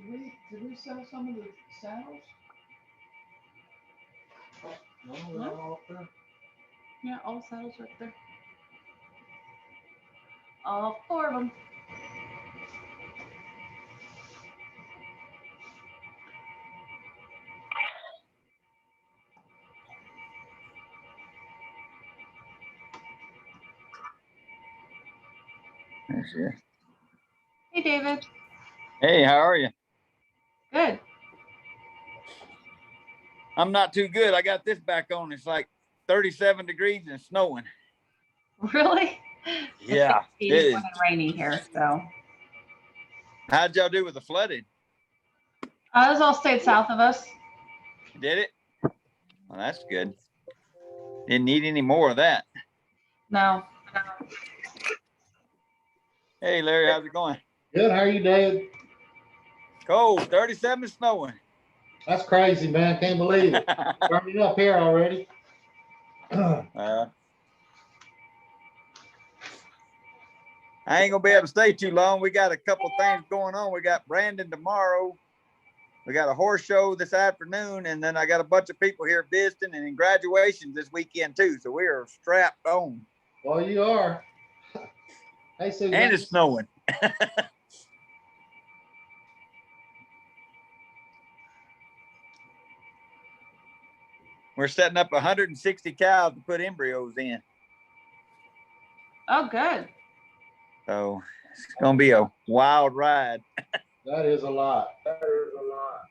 Did we sell some of the saddles? No, they're all up there. Yeah, all the saddles are up there. All 4 of them. Hey, David. Hey, how are you? Good. I'm not too good. I got this back on. It's like 37 degrees and snowing. Really? Yeah. It's 81 and rainy here, so. How'd y'all do with the flooding? Those all stayed south of us. Did it? Well, that's good. Didn't need any more of that. No. Hey, Larry, how's it going? Good. How are you, Dad? Cold, 37 snowing. That's crazy, man. Can't believe it. Burning up here already. I ain't gonna be able to stay too long. We got a couple things going on. We got Brandon tomorrow. We got a horse show this afternoon, and then I got a bunch of people here visiting and in graduations this weekend too. So we are strapped on. Well, you are. Hey, Susan. And it's snowing. We're setting up 160 cows to put embryos in. Oh, good. So it's gonna be a wild ride. That is a lot. That is a lot.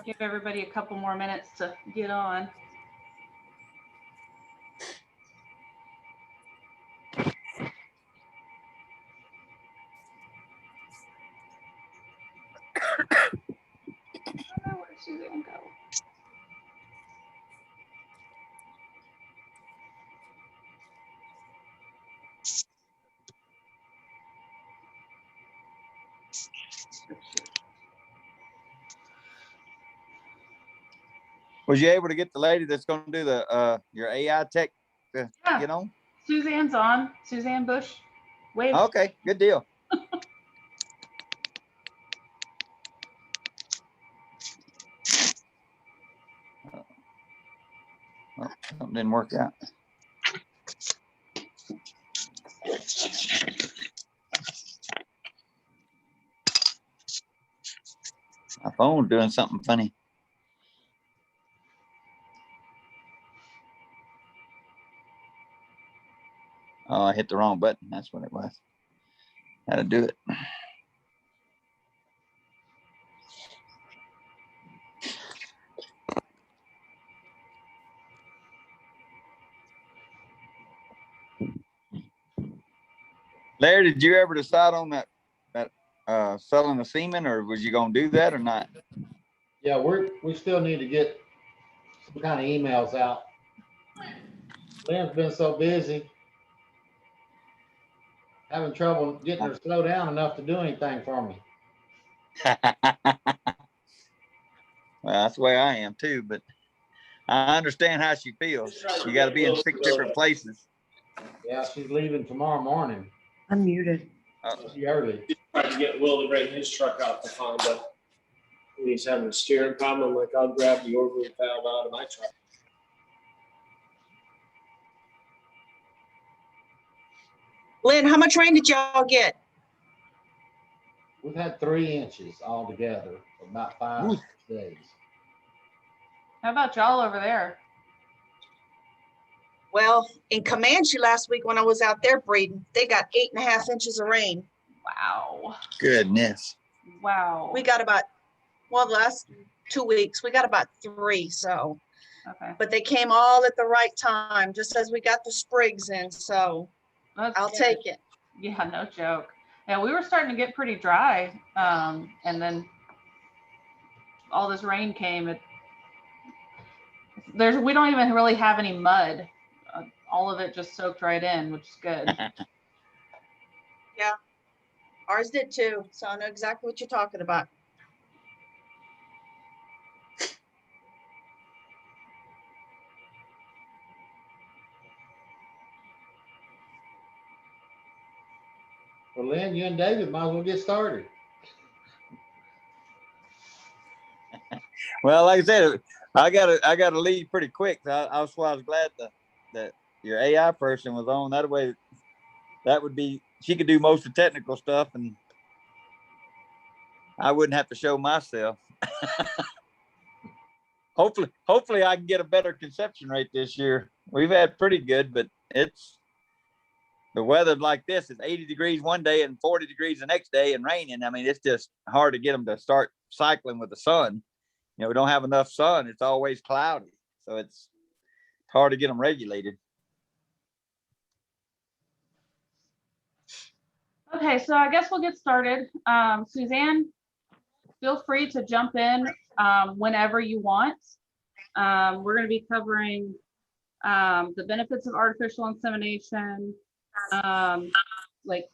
Give everybody a couple more minutes to get on. Where'd Suzanne go? Was you able to get the lady that's gonna do the your AI tech to get on? Suzanne's on. Suzanne Bush. Wave. Okay, good deal. Oh, something didn't work out. My phone doing something funny. Oh, I hit the wrong button. That's what it was. How to do it. Larry, did you ever decide on that selling the semen, or was you gonna do that or not? Yeah, we still need to get some kind of emails out. Lynn's been so busy, having trouble getting her to slow down enough to do anything for me. Well, that's the way I am too, but I understand how she feels. You got to be in 6 different places. Yeah, she's leaving tomorrow morning. I'm muted. She early. Tried to get Will to bring his truck out to Honda. And he's having a steering problem. I'm like, I'll grab the orbital valve out of my truck. Lynn, how much rain did y'all get? We've had 3 inches altogether for about 5 or 6 days. How about y'all over there? Well, in Comanche last week when I was out there breeding, they got 8.5 inches of rain. Wow. Goodness. Wow. We got about, well, the last 2 weeks, we got about 3, so. Okay. But they came all at the right time, just as we got the sprigs in, so I'll take it. Yeah, no joke. Yeah, we were starting to get pretty dry, and then all this rain came. We don't even really have any mud. All of it just soaked right in, which is good. Yeah, ours did too, so I know exactly what you're talking about. Well, Lynn, you and David might as well get started. Well, like I said, I gotta leave pretty quick. I was glad that your AI person was on. That way, that would be she could do most of the technical stuff, and I wouldn't have to show myself. Hopefully, I can get a better conception rate this year. We've had pretty good, but it's the weather like this is 80 degrees one day and 40 degrees the next day and raining. I mean, it's just hard to get them to start cycling with the sun. You know, we don't have enough sun. It's always cloudy. So it's hard to get them regulated. Okay, so I guess we'll get started. Suzanne, feel free to jump in whenever you want. We're going to be covering the benefits of artificial insemination, like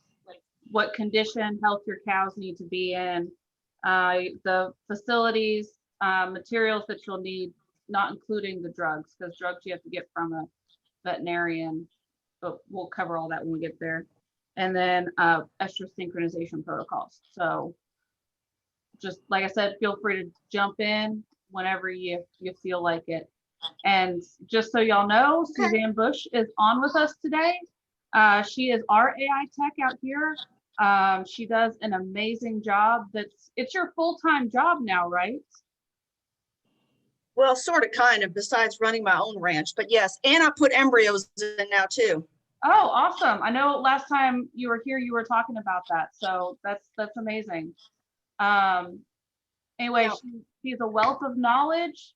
what condition health your cows need to be in, the facilities, materials that you'll need, not including the drugs, because drugs you have to get from a veterinarian, but we'll cover all that when we get there. And then estrus synchronization protocols. So just like I said, feel free to jump in whenever you feel like it. And just so y'all know, Suzanne Bush is on with us today. She is our AI tech out here. She does an amazing job. It's your full-time job now, right? Well, sort of, kind of, besides running my own ranch, but yes, and I put embryos in now too. Oh, awesome. I know last time you were here, you were talking about that. So that's amazing. Anyway, she's a wealth of knowledge.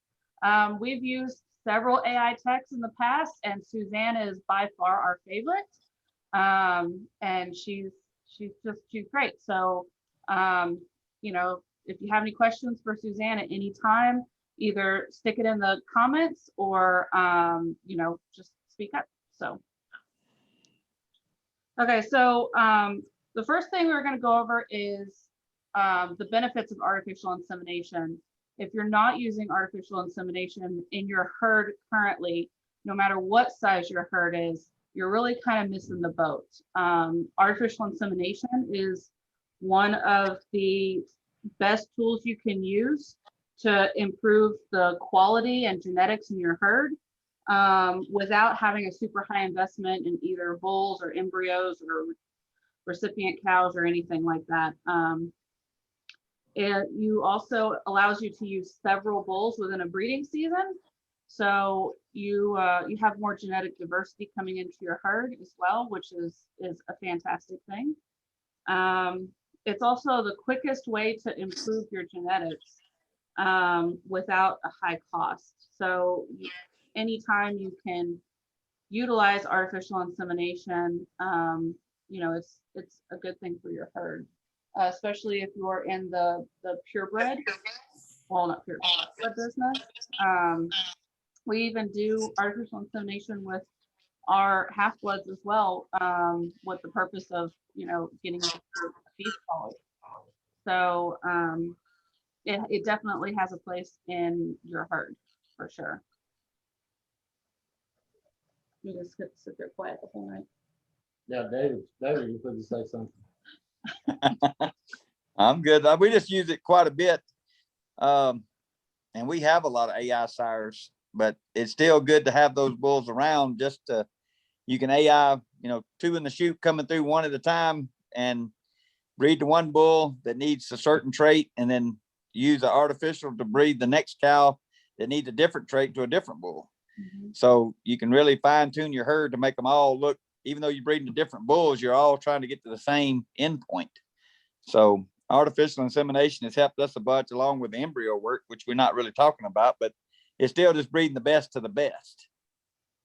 We've used several AI techs in the past, and Suzanne is by far our favorite. And she's great. So, you know, if you have any questions for Suzanne at any time, either stick it in the comments or, you know, just speak up. So. Okay, so the first thing we're going to go over is the benefits of artificial insemination. If you're not using artificial insemination in your herd currently, no matter what size your herd is, you're really kind of missing the boat. Artificial insemination is one of the best tools you can use to improve the quality and genetics in your herd. Without having a super high investment in either bulls or embryos or recipient cows or anything like that. It also allows you to use several bulls within a breeding season. So you have more genetic diversity coming into your herd as well, which is a fantastic thing. It's also the quickest way to improve your genetics without a high cost. So anytime you can utilize artificial insemination, you know, it's a good thing for your herd, especially if you're in the purebred, well, not purebred business. We even do artificial insemination with our half-bloods as well, with the purpose of, you know, getting a beef quality. So it definitely has a place in your herd for sure. You just sit there quiet the whole night. Yeah, David, you could say something. I'm good. We just use it quite a bit. And we have a lot of AI sires, but it's still good to have those bulls around just to, you can AI, you know, 2 in the chute coming through one at a time and breed the one bull that needs a certain trait and then use the artificial to breed the next cow that needs a different trait to a different bull. Mm-hmm. So you can really fine tune your herd to make them all look, even though you're breeding the different bulls, you're all trying to get to the same endpoint. So artificial insemination has helped us a bunch along with the embryo work, which we're not really talking about, but it's still just breeding the best to the best.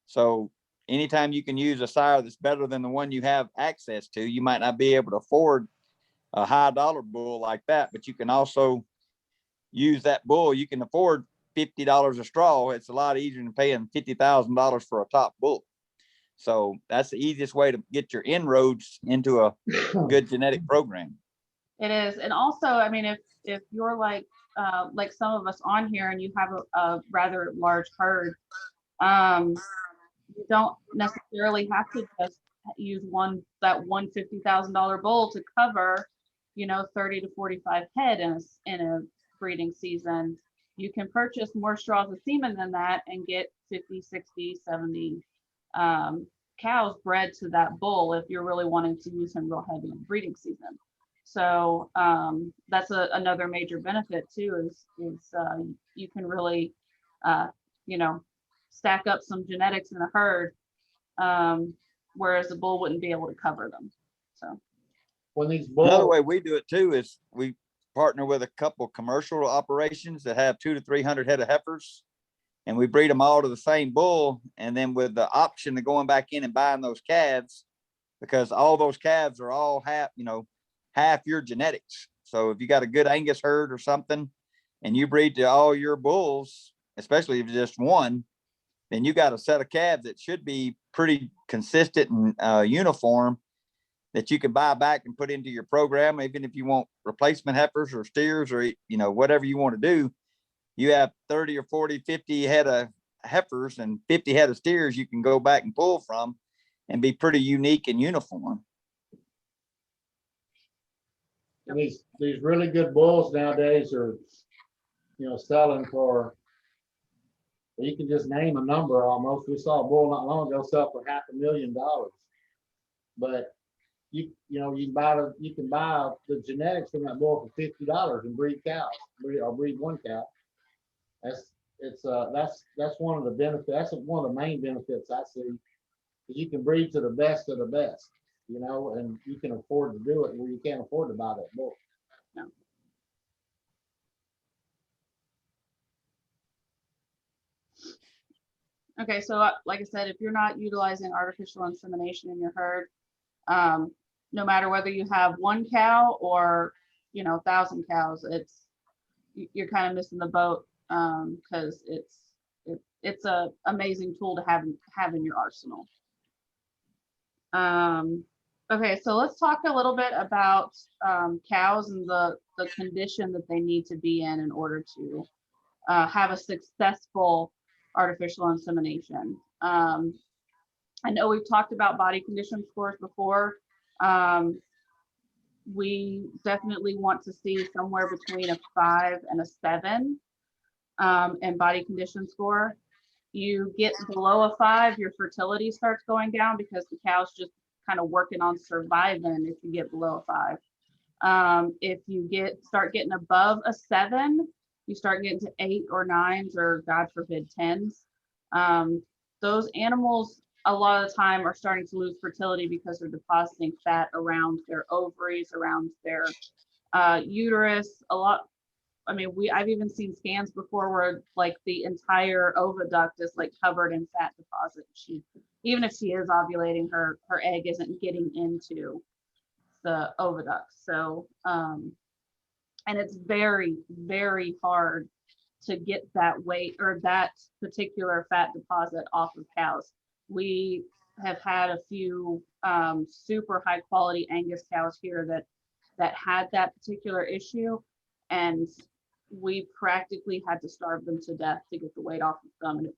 So anytime you can use a sire that's better than the one you have access to, you might not be able to afford a high dollar bull like that, but you can also use that bull. You can afford $50 a straw. It's a lot easier than paying $50,000 for a top bull. So that's the easiest way to get your inroads into a good genetic program. It is. And also, I mean, if you're like some of us on here and you have a rather large herd, you don't necessarily have to just use that $150,000 bull to cover, 30 to 45 head in a breeding season. You can purchase more straws of semen than that and get 50, 60, 70 cows bred to that bull if you're really wanting to use him real heavy in breeding season. So that's another major benefit too, is you can really, stack up some genetics in a herd, whereas the bull wouldn't be able to cover them. So When these Another bulls, way we do it too is we partner with a couple commercial operations that have 200 to 300 head of heifers, and we breed them all to the same bull. And then with the option of going back in and buying those calves, because all those calves are all half your genetics. So if you got a good Angus herd or something and you breed to all your bulls, especially if just one, then you got a set of calves that should be pretty consistent and uniform, that you can buy back and put into your program. Even if you want replacement heifers or steers or, whatever you want to do, you have 30 or 40, 50 head of heifers and 50 head of steers you can go back and pull from and be pretty unique and uniform. these really good bulls nowadays are, selling for, you can just name a number almost. We saw a bull not long ago sell for $500,000. But you can buy the genetics from that bull for $50 and breed cows, or breed one cow. That's one of the benefits. That's one of the main benefits I see. You can breed to the best of the best, and you can afford to do it where you can't afford to buy that bull. no. Okay, so like I said, if you're not utilizing artificial insemination in your herd, no matter whether you have one cow or 1,000 cows, you're kind of missing the boat, because it's a amazing tool to have in your arsenal. Okay, so let's talk a little bit about cows and the condition that they need to be in order to have a successful artificial insemination. I know we've talked about body condition scores before. We definitely want to see somewhere between a 5 and a 7 in body condition score. You get below a 5, your fertility starts going down because the cow's just kind of working on surviving if you get below a 5. If you start getting above a 7, you start getting to 8 or 9s, or God forbid 10s. Those animals a lot of the time are starting to lose fertility because they're depositing fat around their ovaries, around their uterus. I've even seen scans before where like the entire oviduct is like covered in fat deposit. Even if she is ovulating, her egg isn't getting into the oviduct. So, and it's very, very hard to get that weight or that particular fat deposit off of cows. We have had a few super high quality Angus cows here that had that particular issue, and we practically had to starve them to death to get the weight off of them. And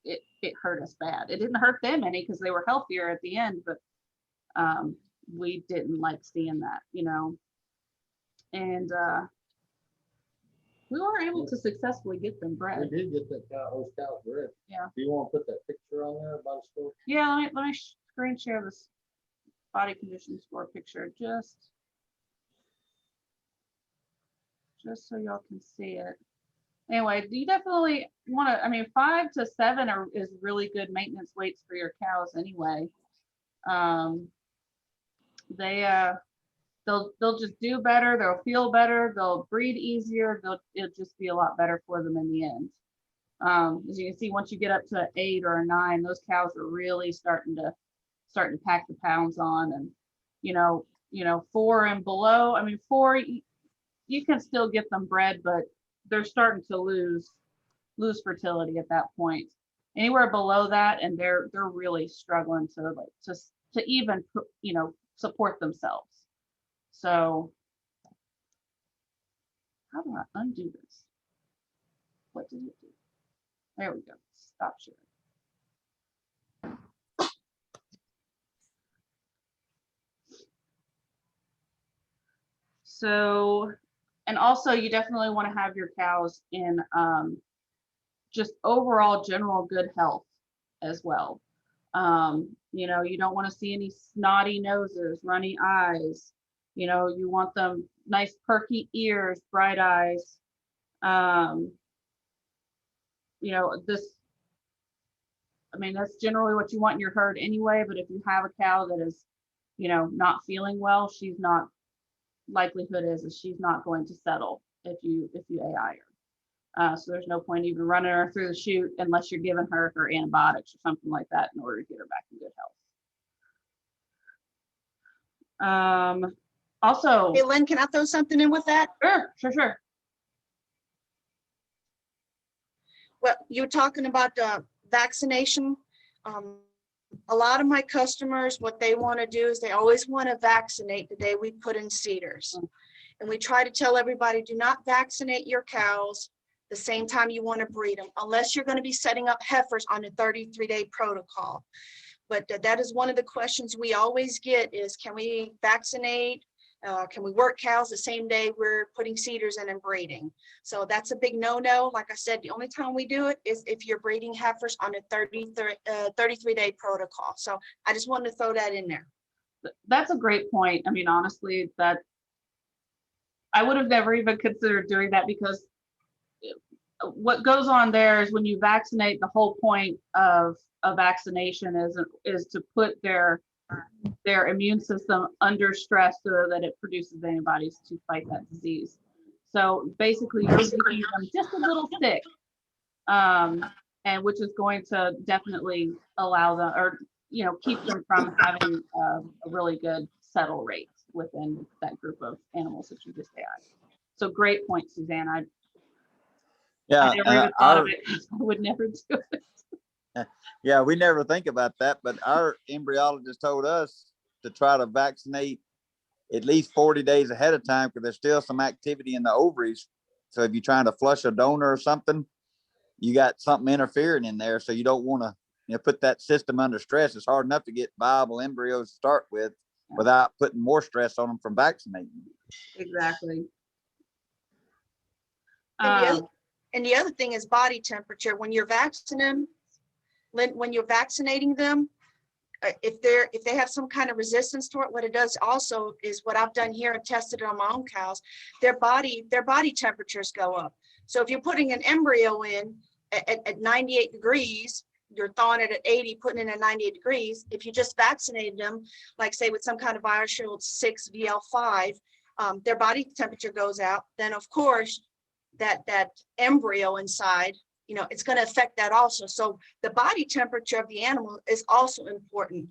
it hurt us bad. It didn't hurt them any because they were healthier at the end, but we didn't like seeing that, and we were able to successfully get them bred. We did get those cows bred. Yeah. Do you want to put that picture on there about the store? Yeah, let me screen share this body condition score picture just so y'all can see it. Anyway, you definitely want to, 5 to 7 is really good maintenance weights for your cows anyway. They'll just do better, they'll feel better, they'll breed easier, it'll just be a lot better for them in the end. As you can see, once you get up to 8 or a 9, those cows are really starting to pack the pounds on. And 4 and below, 4, you can still get them bred, but they're starting to lose fertility at that point. Anywhere below that, and they're really struggling to even support themselves. So how do I undo this? What did it do? There we go. Stop sharing. So, and also you definitely want to have your cows in just overall general good health as well. You know, you don't want to see any snotty noses, runny eyes. You know, you want them nice perky ears, bright eyes. You know, I mean, that's generally what you want in your herd anyway, but if you have a cow that is, you know, not feeling well, likelihood is she's not going to settle if you AI her. So there's no point even running her through the chute unless you're giving her antibiotics or something like that in order to get her back in good health. Also, Hey, Lynn, can I throw something in with that? sure. Well, you're talking about vaccination. A lot of my customers, what they want to do is they always want to vaccinate the day we put in CEDARs. And we try to tell everybody, do not vaccinate your cows the same time you want to breed them, unless you're going to be setting up heifers on a 33-day protocol. But that is one of the questions we always get is, can we vaccinate? Can we work cows the same day we're putting CEDARs in and breeding? So that's a big no-no. Like I said, the only time we do it is if you're breeding heifers on a 33-day protocol. So I just wanted to throw that in there. That's a great point. I mean, honestly, that I would have never even considered doing that, because what goes on there is when you vaccinate, the whole point of a vaccination is to put their immune system under stress so that it produces antibodies to fight that disease. So basically you're making them just a little sick, and which is going to definitely allow them, or you know, keep them from having a really good settle rate within that group of animals that you just had. So great point, Suzanne. I never even thought of it. I would never do it. Yeah, we never think about that, but our embryologist told us to try to vaccinate at least 40 days ahead of time, because there's still some activity in the ovaries. So if you're trying to flush a donor or something, you got something interfering in there. So you don't want to, you know, put that system under stress. It's hard enough to get viable embryos to start with without putting more stress on them from vaccinating. Exactly. And the other thing is body temperature. When you're vaccinating them, if they have some kind of resistance to it, what it does also is what I've done here and tested it on my own cows, their body temperatures go up. So if you're putting an embryo in at 98 degrees, you're thawing it at 80, putting it at 98 degrees. If you just vaccinated them, like say with some kind of BioShield 6 VL5, their body temperature goes out. Then of course that embryo inside, you know, it's going to affect that also. So the body temperature of the animal is also important.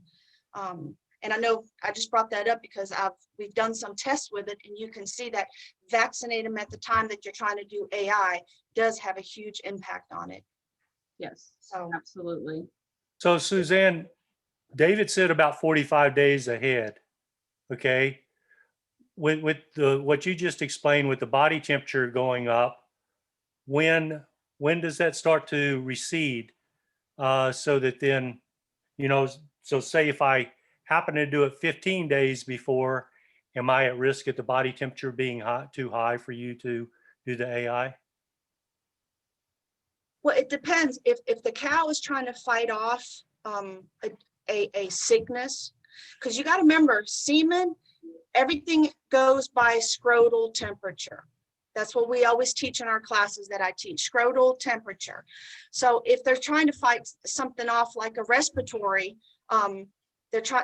And I know I just brought that up because we've done some tests with it, and you can see that vaccinate them at the time that you're trying to do AI does have a huge impact on it. Yes, So absolutely. So Suzanne, David said about 45 days ahead. Okay. With what you just explained with the body temperature going up, when does that start to recede? So that then, you know, so say if I happen to do it 15 days before, am I at risk at the body temperature being too high for you to do the AI? well, it depends. If the cow is trying to fight off a sickness, because you got to remember, semen, everything goes by scrotal temperature. That's what we always teach in our classes that I teach, scrotal temperature. So if they're trying to fight something off like a respiratory,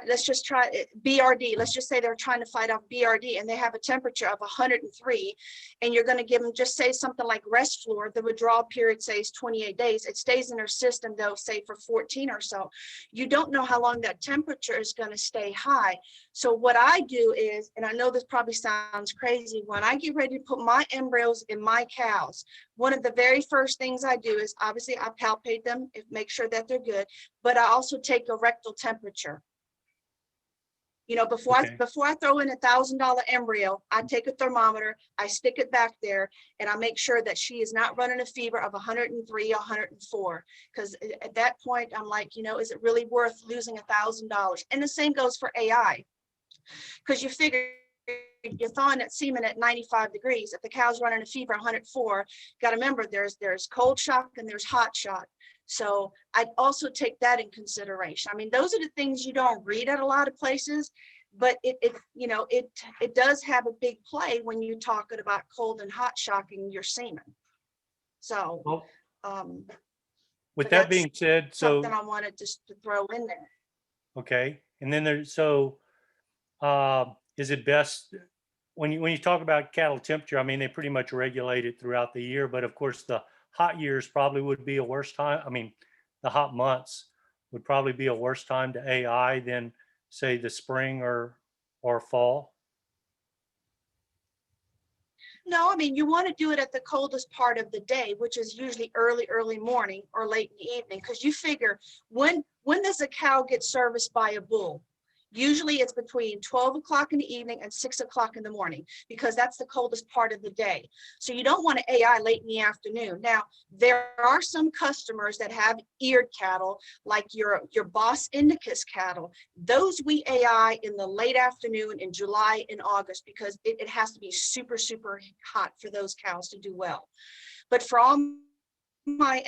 let's just try BRD. Let's just say they're trying to fight off BRD and they have a temperature of 103, and you're going to give them, just say something like Restflor. The withdrawal period says 28 days. It stays in their system, they'll say for 14 or so. You don't know how long that temperature is going to stay high. So what I do is, and I know this probably sounds crazy, when I get ready to put my embryos in my cows, one of the very first things I do is obviously I palpate them, make sure that they're good, but I also take a rectal temperature. You know, before I throw in $1,000 embryo, I take a thermometer, I stick it back there, and I make sure that she is not running a fever of 103, 104. Because at that point, I'm like, you know, is it really worth losing $1,000? And the same goes for AI. Because you figure you're thawing that semen at 95 degrees. If the cow's running a fever 104, got to remember there's cold shock and there's hot shock. So I'd also take that in consideration. I mean, those are the things you don't read at a lot of places, but it does have a big play when you're talking about cold and hot shocking your semen. So, Well, with but that that's being said, so, something I wanted just to throw in there. okay. And then there's, so, is it best when you talk about cattle temperature, I mean, they pretty much regulate it throughout the year, but of course the hot years probably would be a worse time. I mean, the hot months would probably be a worse time to AI than say the spring or fall. No, I mean, you want to do it at the coldest part of the day, which is usually early morning or late in the evening, because you figure when does a cow get serviced by a bull? Usually it's between 12 o'clock in the evening and 6 o'clock in the morning, because that's the coldest part of the day. So you don't want to AI late in the afternoon. Now, there are some customers that have eared cattle, like your Bos Indicus cattle. Those we AI in the late afternoon in July and August, because it has to be super, super hot for those cows to do well. But for all my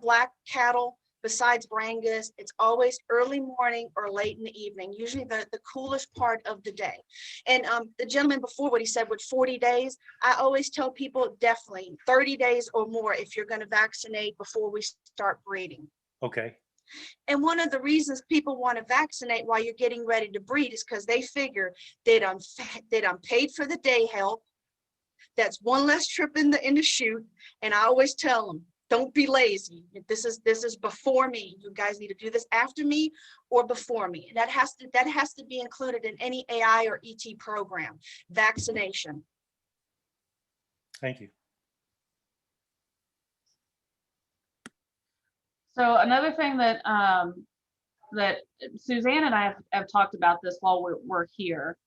black cattle, besides Brangus, it's always early morning or late in the evening, usually the coolest part of the day. And the gentleman before, what he said with 40 days, I always tell people definitely 30 days or more if you're going to vaccinate before we start breeding. Okay. And one of the reasons people want to vaccinate while you're getting ready to breed is because they figure they done paid for the day help. That's one less trip in the chute. And I always tell them, don't be lazy. This is before me. You guys need to do this after me or before me. That has to be included in any AI or ET program. Vaccination. Thank you. So another thing that that Suzanne and I have talked about this while we're here,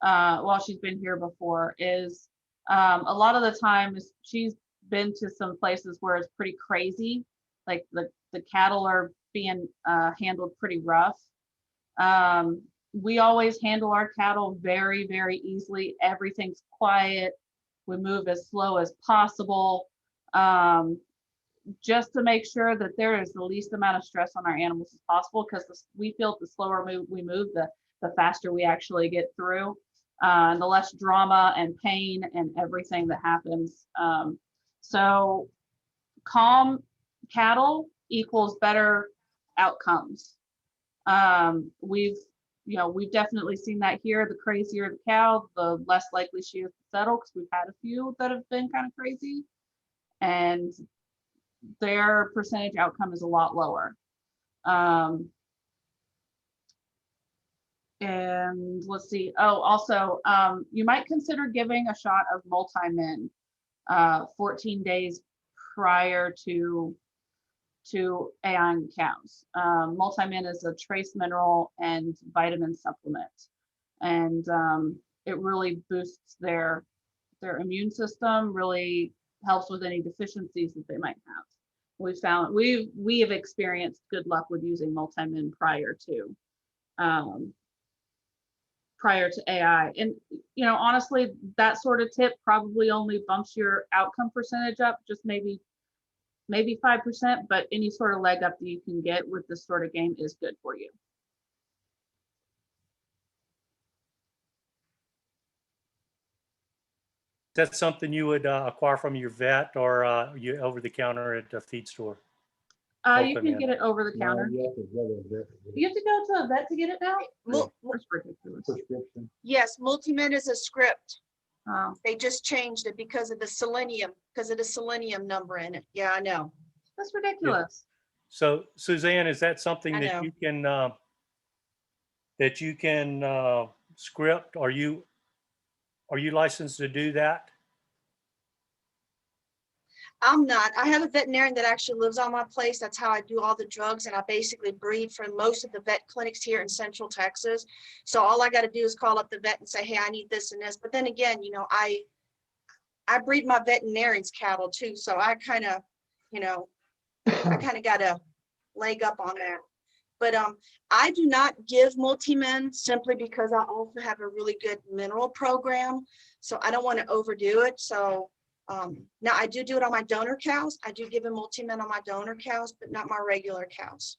while she's been here before, is a lot of the times she's been to some places where it's pretty crazy, like the cattle are being handled pretty rough. We always handle our cattle very, very easily. Everything's quiet. We move as slow as possible, just to make sure that there is the least amount of stress on our animals as possible, because we feel the slower we move, the faster we actually get through, and the less drama and pain and everything that happens. So calm cattle equals better outcomes. We've definitely seen that here. The crazier the cow, the less likely she is to settle, because we've had a few that have been kind of crazy, and their percentage outcome is a lot lower. And let's see. Oh, also, you might consider giving a shot of multi-min 14 days prior to AI in cows. Multi-min is a trace mineral and vitamin supplement, and it really boosts their immune system, really helps with any deficiencies that they might have. We have experienced good luck with using multi-min prior to AI. And honestly, that sort of tip probably only bumps your outcome percentage up just maybe 5%, but any sort of leg up that you can get with this sort of game is good for you. That's something you would acquire from your vet or you over the counter at a feed store? You can get it over the counter. No, You have to go to a vet to get it now? That's ridiculous. prescription. Yes, multi-min is a script. Oh, They just changed it because of the selenium number in it. Yeah, I know. that's ridiculous. So Suzanne, is that something I that know. you can script? Are you licensed to do that? I'm not. I have a veterinarian that actually lives on my place. That's how I do all the drugs, and I basically breed for most of the vet clinics here in Central Texas. So all I got to do is call up the vet and say, hey, I need this and this. But then again, I breed my veterinarian's cattle too. So I kind of got a leg up on that. But I do not give multi-min simply because I also have a really good mineral program. So I don't want to overdo it. So now I do it on my donor cows. I do give a multi-min on my donor cows, but not my regular cows.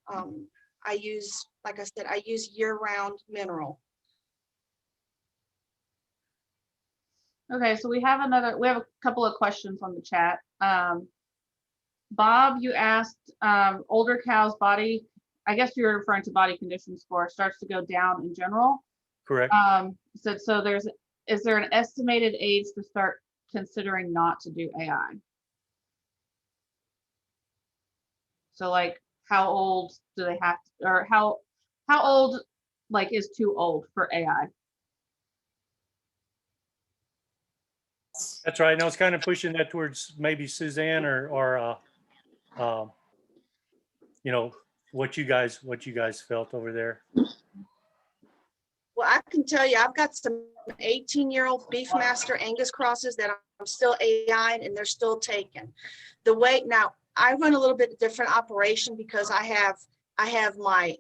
I use, like I said, I use year-round mineral. Okay, so we have a couple of questions on the chat. Bob, you asked, older cows' body, I guess you're referring to body condition score, starts to go down in general. Correct. So is there an estimated age to start considering not to do AI? So like, how old do they have to, or how old like is too old for AI? That's right. And I was kind of pushing that towards maybe Suzanne or you know, what you guys felt over there. Well, I can tell you, I've got some 18-year-old Beefmaster Angus crosses that I'm still AI and they're still taken. The way now, I run a little bit different operation because I have my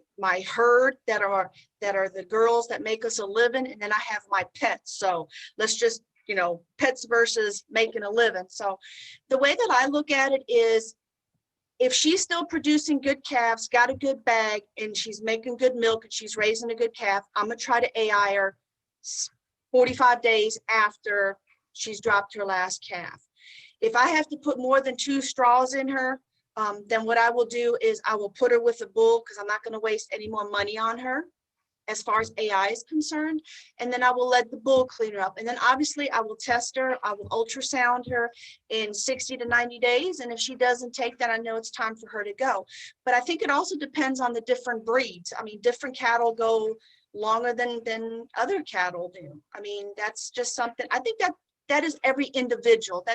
herd that are the girls that make us a living, and then I have my pets. So let's just, you know, pets versus making a living. So the way that I look at it is, if she's still producing good calves, got a good bag, and she's making good milk and she's raising a good calf, I'm gonna try to AI her 45 days after she's dropped her last calf. If I have to put more than 2 straws in her, then what I will do is I will put her with a bull, because I'm not gonna waste any more money on her as far as AI is concerned. And then I will let the bull clean her up. And then obviously I will test her. I will ultrasound her in 60 to 90 days. And if she doesn't take that, I know it's time for her to go. But I think it also depends on the different breeds. I mean, different cattle go longer than other cattle do. I mean, that's just something, I think that is every individual.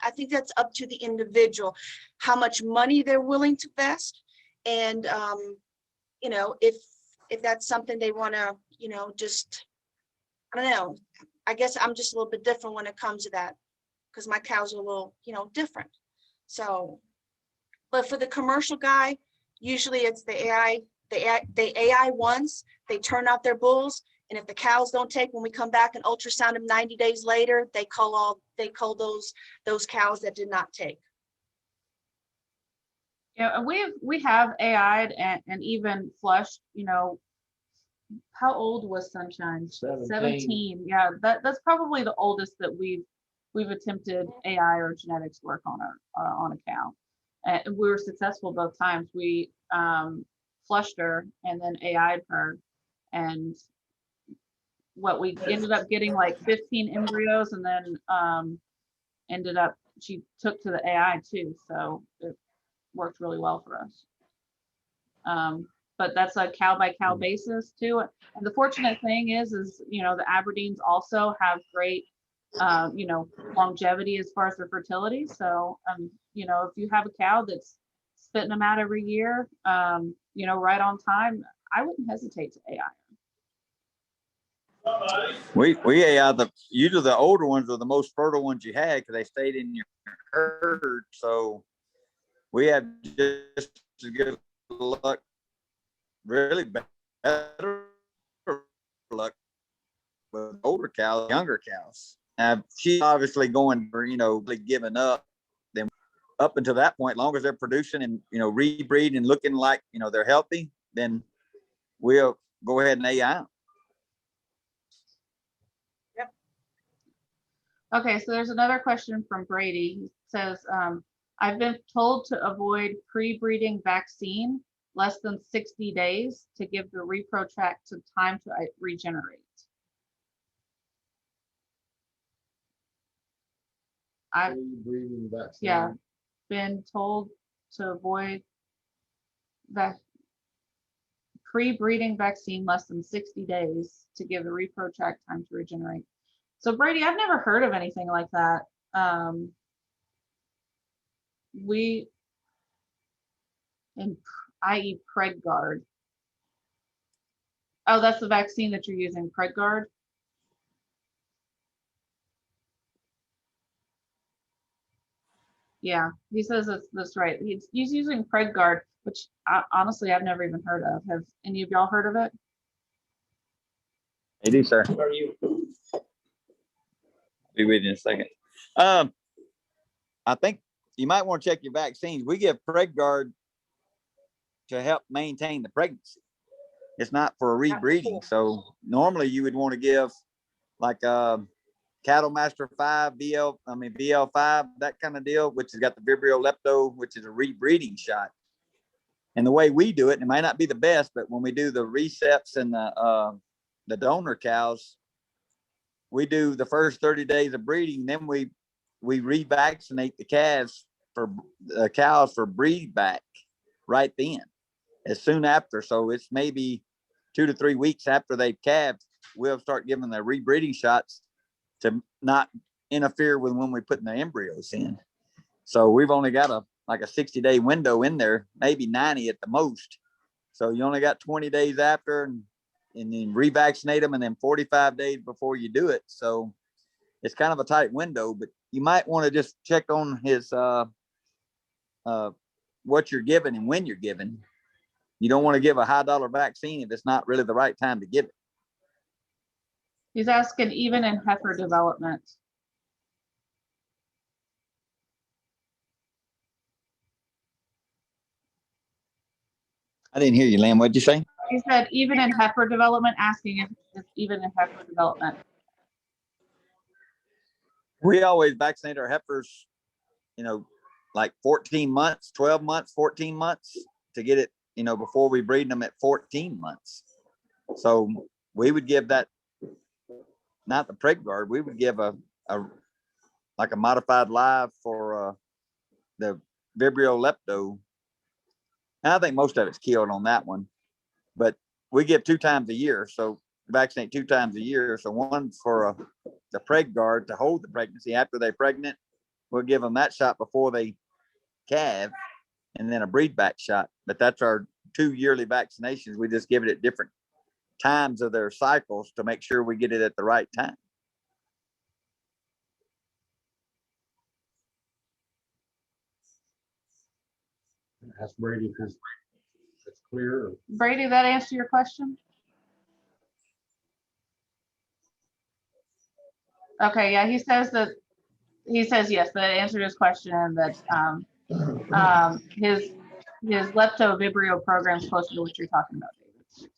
I think that's up to the individual, how much money they're willing to invest. And, you know, if that's something they want to, you know, just, I don't know. I guess I'm just a little bit different when it comes to that, because my cows are a little, you know, different. So, but for the commercial guy, usually it's the AI once, they turn out their bulls. And if the cows don't take, when we come back and ultrasound them 90 days later, they cull those cows that did not take. Yeah, and we have AI'd and even flushed, you know. How old was Sunshine? 17. Yeah, that's probably the oldest that we've attempted AI or genetics work on a cow. And we were successful both times. We flushed her and then AI'd her, and what we ended up getting like 15 embryos, and then ended up she took to the AI too, so it worked really well for us. But that's a cow by cow basis too. And the fortunate thing is, you know, the Aberdeens also have great, you know, longevity as far as their fertility. So, you know, if you have a cow that's spitting them out every year, you know, right on time, I wouldn't hesitate to AI. We AI usually the older ones are the most fertile ones you had because they stayed in your herd. So we have just as good luck, really better luck with older cows, younger cows. She's obviously going for, you know, really giving up. Then up until that point, long as they're producing and, you know, rebreed and looking like, you know, they're healthy, then we'll go ahead and AI them. Okay, so there's another question from Brady. He says, I've been told to avoid pre-breeding vaccine less than 60 days to give the repro tract some time to regenerate. I've Breeding vaccine. Yeah, been told to avoid that pre-breeding vaccine less than 60 days to give the repro tract time to regenerate. So Brady, I've never heard of anything like that. I.e. PregGuard. Oh, that's the vaccine that you're using, PregGuard? Yeah, he says that's right. He's using PregGuard, which honestly I've never even heard of. Have any of y'all heard of it? They do, sir. Are you? Be with you in a second. I think you might want to check your vaccines. We give PregGuard to help maintain the pregnancy. It's not for rebreeding. So normally you would want to give like Cattle Master 5, BL5, that kind of deal, which has got the Vibrio lepto, which is a rebreeding shot. And the way we do it, it might not be the best, but when we do the receps and the donor cows, we do the first 30 days of breeding, then we revaccinate the calves for the cows for breed back right then, as soon after. So it's maybe 2 to 3 weeks after they've calved, we'll start giving the rebreeding shots to not interfere with when we're putting the embryos in. So we've only got a 60-day window in there, maybe 90 at the most. So you only got 20 days after, and then revaccinate them, and then 45 days before you do it. So it's kind of a tight window, but you might want to just check on his what you're giving and when you're giving. You don't want to give a high dollar vaccine if it's not really the right time to give it. He's asking even in heifer development. I didn't hear you, Lamb. What'd you say? He said even in heifer development, asking if even in heifer development. We always vaccinate our heifers, like 14 months, 12 months, 14 months to get it, before we breed them at 14 months. So we would give that, not the PregGuard, we would give a modified live for the Vibrio lepto. And I think most of it's killed on that one, but we give 2 times a year. So vaccinate 2 times a year. So one for the PregGuard to hold the pregnancy after they're pregnant. We'll give them that shot before they calve, and then a breed back shot. But that's our 2 yearly vaccinations. We just give it at different times of their cycles to make sure we get it at the right time. Ask Brady if it's clear. Brady, that answer your question? Okay, yeah, he says yes, that answered his question, and that his lepto vibrio program is closer to what you're talking about, David.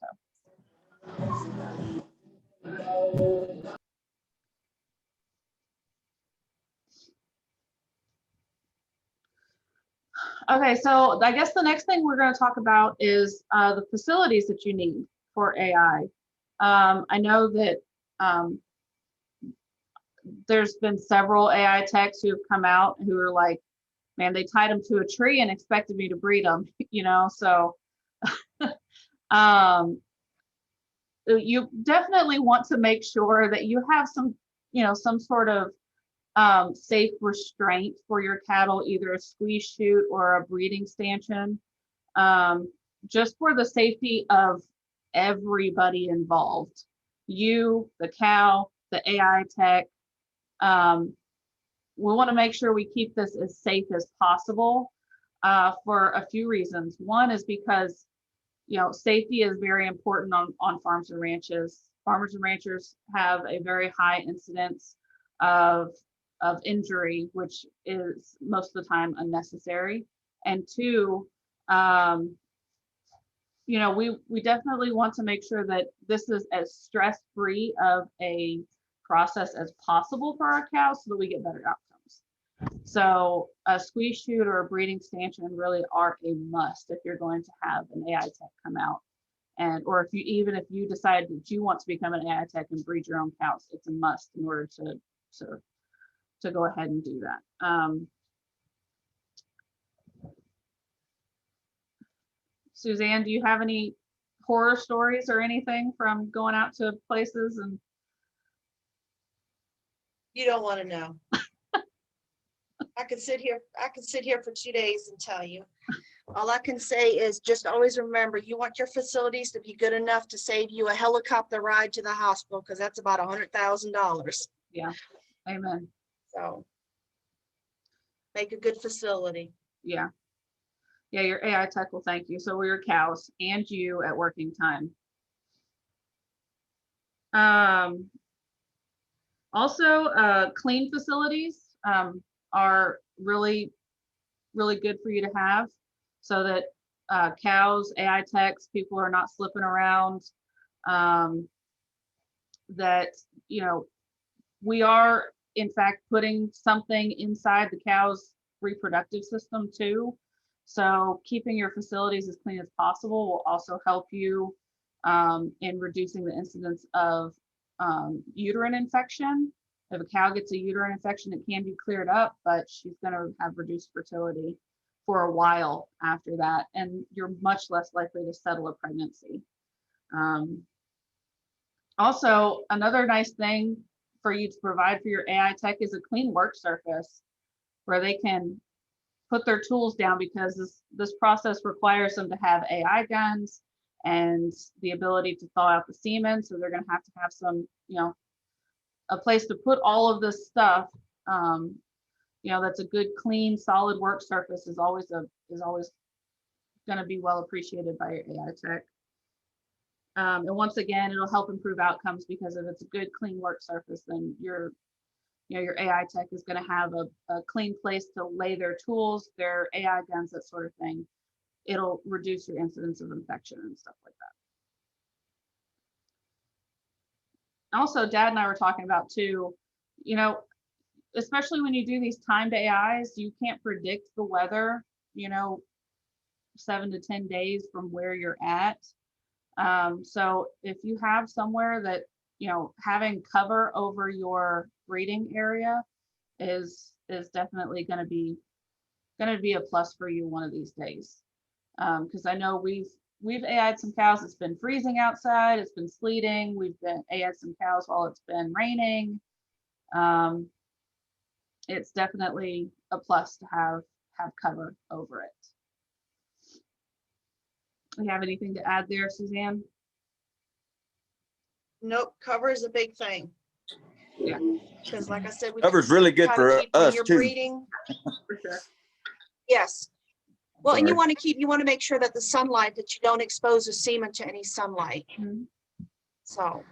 Okay, so I guess the next thing we're going to talk about is the facilities that you need for AI. I know that there's been several AI techs who have come out who are like, man, they tied them to a tree and expected me to breed them, so you definitely want to make sure that you have some sort of safe restraint for your cattle, either a squeeze chute or a breeding stanchion, just for the safety of everybody involved. You, the cow, the AI tech. We want to make sure we keep this as safe as possible for a few reasons. One is because safety is very important on farms and ranches. Farmers and ranchers have a very high incidence of injury, which is most of the time unnecessary. And 2, we definitely want to make sure that this is as stress-free of a process as possible for our cows so that we get better outcomes. So a squeeze chute or a breeding stanchion really are a must if you're going to have an AI tech come out. Or if you decide that you want to become an AI tech and breed your own cows, it's a must in order to go ahead and do that. Suzanne, do you have any horror stories or anything from going out to places? And You don't want to know. I could sit here for 2 days and tell you. All I can say is just always remember, you want your facilities to be good enough to save you a helicopter ride to the hospital, because that's about $100,000. Yeah, amen. So make a good facility. Yeah. Yeah, your AI tech will thank you. So will your cows and you at working time. Also, clean facilities are really, really good for you to have so that cows, AI techs, people are not slipping around. That, you know, we are in fact putting something inside the cow's reproductive system too. So keeping your facilities as clean as possible will also help you in reducing the incidence of uterine infection. If a cow gets a uterine infection, it can be cleared up, but she's going to have reduced fertility for a while after that, and you're much less likely to settle a pregnancy. Also, another nice thing for you to provide for your AI tech is a clean work surface where they can put their tools down, because this process requires them to have AI guns and the ability to thaw out the semen. So they're going to have some, you know, a place to put all of this stuff. You know, that's a good, clean, solid work surface is always going to be well appreciated by your AI tech. And once again, it'll help improve outcomes, because if it's a good, clean work surface, then your AI tech is going to have a clean place to lay their tools, their AI guns, that sort of thing. It'll reduce your incidence of infection and stuff like that. Also, Dad and I were talking about too, you know, especially when you do these timed AIs, you can't predict the weather, you know, 7 to 10 days from where you're at. So if you have somewhere that, you know, having cover over your breeding area is definitely going to be a plus for you one of these days. Because I know we've AI'd some cows. It's been freezing outside. It's been sleeting. We've been AI'd some cows while it's been raining. It's definitely a plus to have cover over it. Do you have anything to add there, Suzanne? Nope, cover is a big thing. Yeah. Because like I said, we Cover's really good try to for keep when us you're too. breeding. For sure. Yes. Well, and you Sorry. want to make sure that the sunlight, that you don't expose the semen to any sunlight. Mhm. So,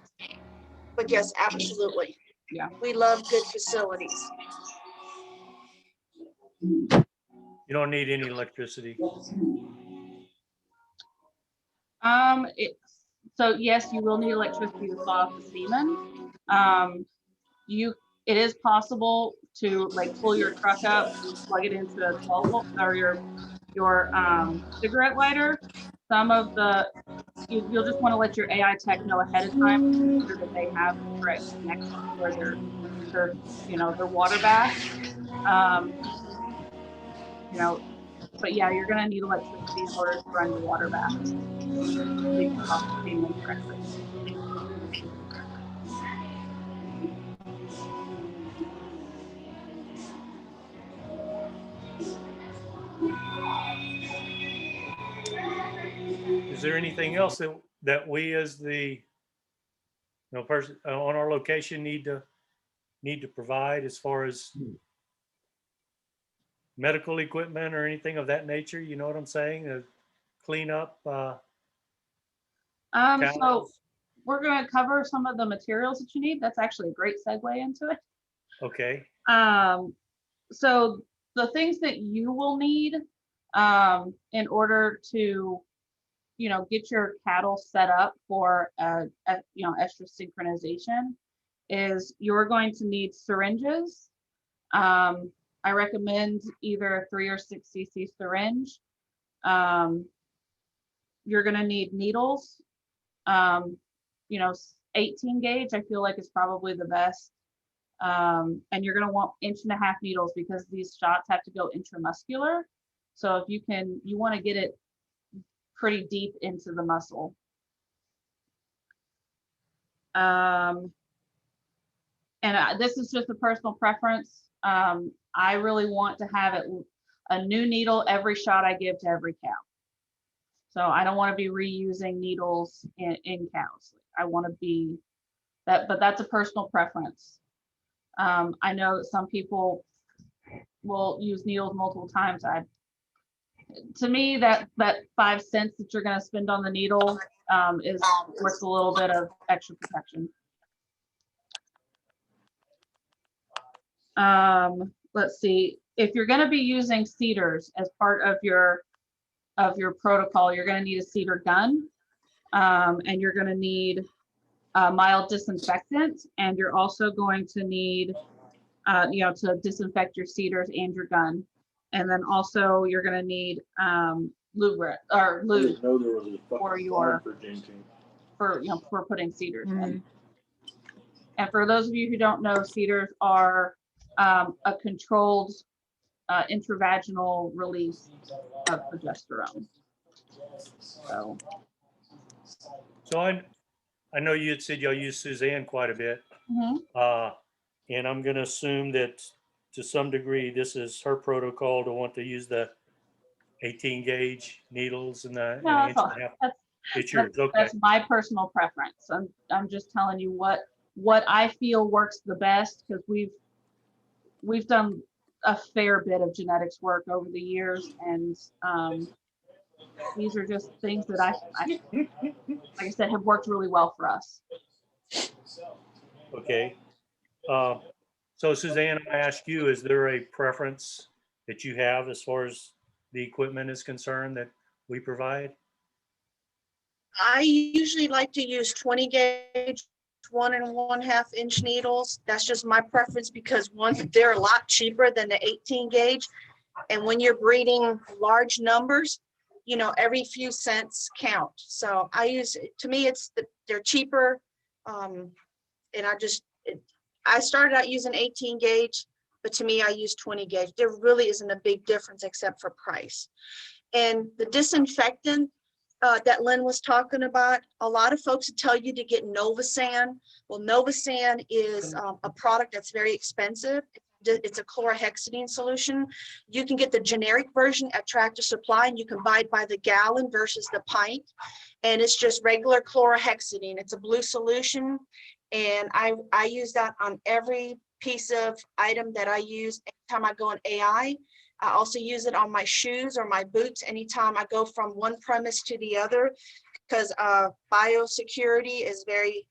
but yes, absolutely. Yeah. We love good facilities. You don't need any electricity. So yes, you will need electricity to thaw out the semen. It is possible to like pull your truck up, plug it into a 12 volt or your cigarette lighter. Some of you'll just want to let your AI tech know ahead of time to make sure that they have the correct connection for their you know, their water bath. You know, but yeah, you're gonna need electricity in order to run your water bath so you can thaw the semen correctly. Is there anything else that we as the person on our location need to provide as far as medical equipment or anything of that nature? You know what I'm saying? Clean up. So Cows. we're going to cover some of the materials that you need. That's actually a great segue into it. Okay. So the things that you will need in order to, you know, get your cattle set up for you know, estrus synchronization is you're going to need syringes. I recommend either a 3 or 6 cc syringe. You're going to need needles. You know, 18 gauge, I feel like is probably the best. And you're going to want 1.5 inch needles because these shots have to go intramuscular. So if you want to get it pretty deep into the muscle. And this is just a personal preference. I really want to have a new needle every shot I give to every cow. So I don't want to be reusing needles in cows. I want to be that, but that's a personal preference. I know that some people will use needles multiple times, to me, that 5 cents that you're gonna spend on the needle is worth a little bit of extra protection. Let's see, if you're gonna be using cedars as part of your protocol, you're gonna need a cedar gun, and you're gonna need a mild disinfectant, and you're also going to need, to disinfect your cedars and your gun. And then also you're gonna need lube for putting cedars in. And for those of you who don't know, cedars are a controlled intravaginal release of progesterone. So I know you had said y'all use Suzanne quite a bit. And I'm gonna assume that to some degree, this is her protocol to want to use the 18 gauge needles and the No, inch and a half. It's yours, okay. That's my personal preference. I'm just telling you what I feel works the best, because we've done a fair bit of genetics work over the years, and these are just things that I like I said, have worked really well for us. Okay. So Suzanne, I ask you, is there a preference that you have as far as the equipment is concerned that we provide? I usually like to use 20 gauge 1 1/2 inch needles. That's just my preference, because one, they're a lot cheaper than the 18 gauge. And when you're breeding large numbers, every few cents count. So to me, they're cheaper. And I started out using 18 gauge, but to me, I use 20 gauge. There really isn't a big difference except for price. And the disinfectant that Lynn was talking about, a lot of folks tell you to get Novasan. Well, Novasan is a product that's very expensive. It's a chlorhexidine solution. You can get the generic version at Tractor Supply, and you can buy it by the gallon versus the pint. And it's just regular chlorhexidine. It's a blue solution. And I use that on every piece of item that I use anytime I go in AI. I also use it on my shoes or my boots anytime I go from one premise to the other, because biosecurity is very,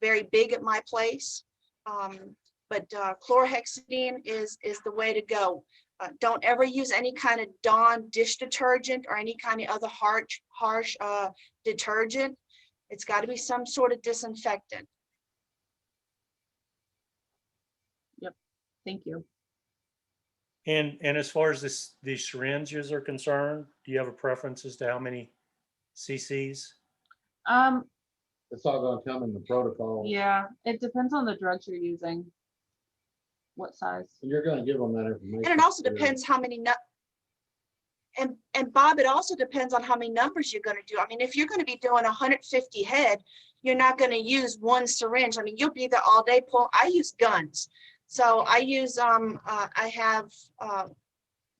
very big at my place. But chlorhexidine is the way to go. Don't ever use any kind of Dawn dish detergent or any kind of other harsh detergent. It's got to be some sort of disinfectant. Thank you. And as far as these syringes are concerned, do you have a preference as to how many cc's? It's all gonna come in the protocol. Yeah, it depends on the drugs you're using. What size? And you're gonna give them that information. And it also depends how many and Bob, it also depends on how many numbers you're going to do. I mean, if you're going to be doing 150 head, you're not going to use one syringe. I mean, you'll be there all day. I use guns. So I use, I have,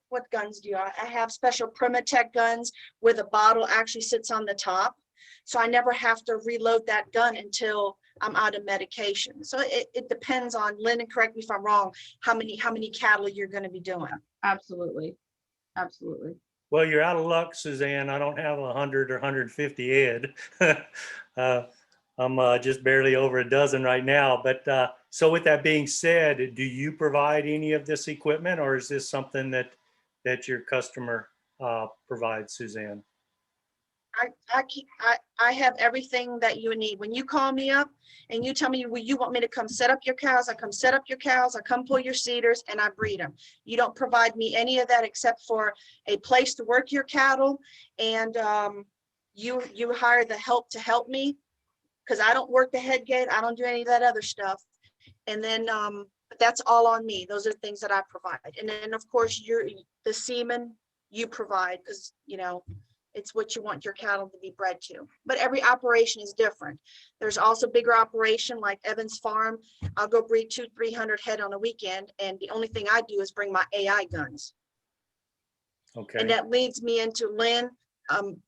what guns do I have special Primatech guns where the bottle actually sits on the top. So I never have to reload that gun until I'm out of medication. So it depends on, Lynn, and correct me if I'm wrong, how many cattle you're going to be doing. Absolutely. Absolutely. Well, you're out of luck, Suzanne. I don't have 100 or 150 head. I'm just barely over a dozen right now. But so with that being said, do you provide any of this equipment, or is this something that your customer provides, Suzanne? I have everything that you need. When you call me up and you tell me, well, you want me to come set up your cows, I come set up your cows, I come pull your cedars, and I breed them. You don't provide me any of that except for a place to work your cattle, and you hire the help to help me, because I don't work the head gate, I don't do any of that other stuff. And then that's all on me. Those are the things that I provide. And then of course the semen you provide, because it's what you want your cattle to be bred to. But every operation is different. There's also bigger operation like Evans Farm. I'll go breed 200-300 head on a weekend, and the only thing I do is bring my AI guns. Okay. And that leads me into Lynn.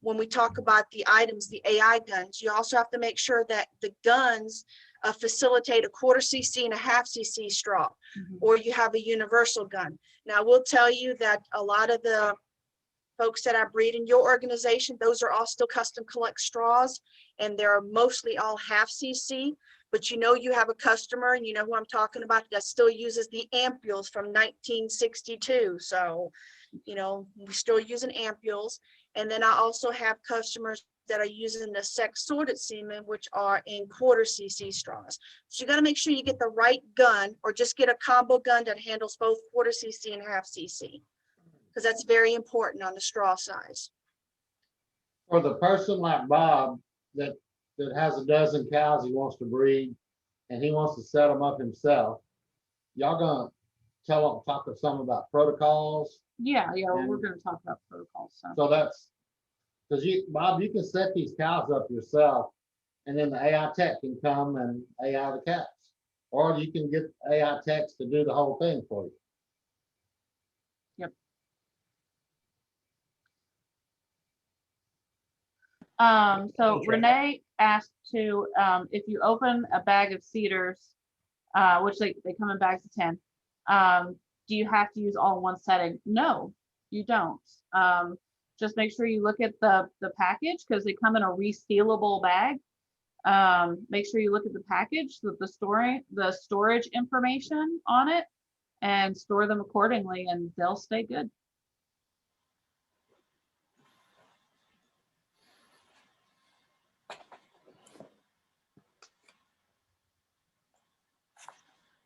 When we talk about the items, the AI guns, you also have to make sure that the guns facilitate a 1/4 cc and a 1/2 cc straw, Mhm. or you have a universal gun. Now, I will tell you that a lot of the folks that I breed in your organization, those are all still custom collect straws, and they're mostly all 1/2 cc. But you know, you have a customer, and you know who I'm talking about, that still uses the ampules from 1962. So, you know, we're still using ampules. And then I also have customers that are using the sex sorted semen, which are in 1/4 cc straws. So you got to make sure you get the right gun, or just get a combo gun that handles both 1/4 cc and 1/2 cc, because that's very important on the straw size. For the person like Bob that has a dozen cows he wants to breed and he wants to set them up himself, y'all gonna talk to some about protocols? Yeah, we're And- gonna talk about protocols, so. So that's, because Bob, you can set these cows up yourself and then the AI tech can come and AI the cats. Or you can get AI techs to do the whole thing for you. So Okay. Renee asked to, if you open a bag of cedars, which they come in bags of 10, do you have to use all in one setting? No, you don't. Just make sure you look at the package, because they come in a resealable bag. Make sure you look at the package, the storage information on it, and store them accordingly, and they'll stay good.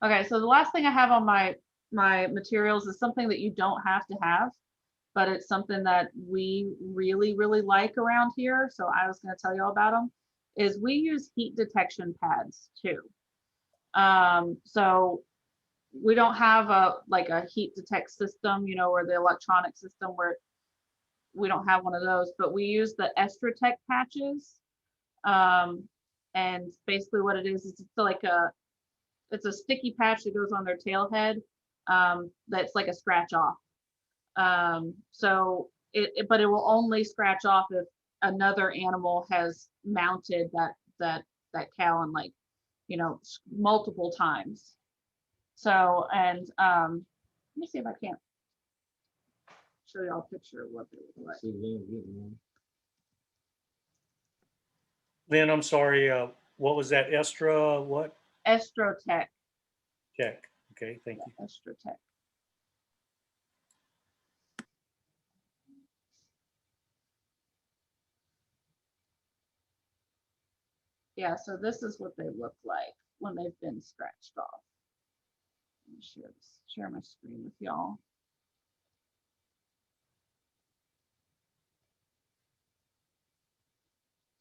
Okay, so the last thing I have on my materials is something that you don't have to have, but it's something that we really, really like around here. So I was going to tell you all about them. Is we use heat detection pads too. So we don't have a heat detect system, you know, or the electronic system, where we don't have one of those, but we use the Estratec patches. And basically what it is it's like it's a sticky patch that goes on their tail head, that's like a scratch off. So but it will only scratch off if another animal has mounted that cow, and, like, you know, multiple times. So, and let me see if I can't show y'all a picture of what they look like. See, then getting one. Lynn, I'm sorry, what was that? What? Estratec. Check. Okay, thank you. Estratec. Yeah, so this is what they look like when they've been scratched off. Let me share my screen with y'all.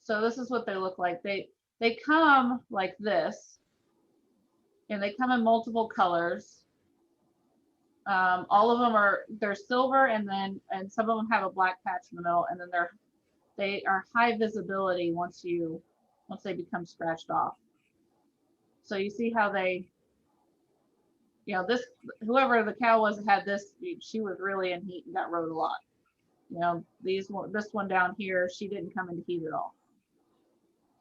So this is what they look like. They come like this, and they come in multiple colors. All of them they're silver, and some of them have a black patch in the middle, and then they are high visibility once they become scratched off. So you see how they, you know, whoever the cow was that had this, she was really in heat and got rode a lot. You know, this one down here, she didn't come into heat at all.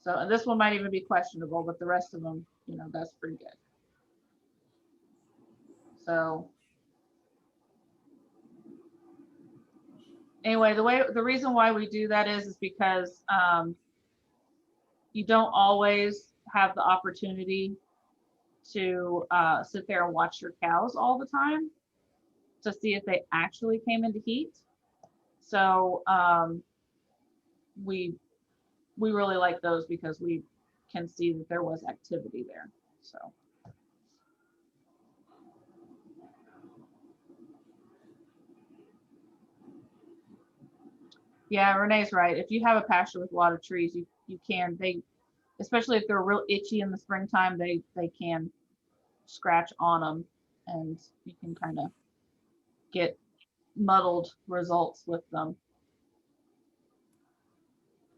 So, and this one might even be questionable, but the rest of them, you know, that's pretty good. So anyway, the reason why we do that is because you don't always have the opportunity to sit there and watch your cows all the time to see if they actually came into heat. So we really like those because we can see that there was activity there. So. Yeah, Renee's right. If you have a pasture with a lot of trees, you can, especially if they're real itchy in the springtime, they can scratch on them, and you can kind of get muddled results with them.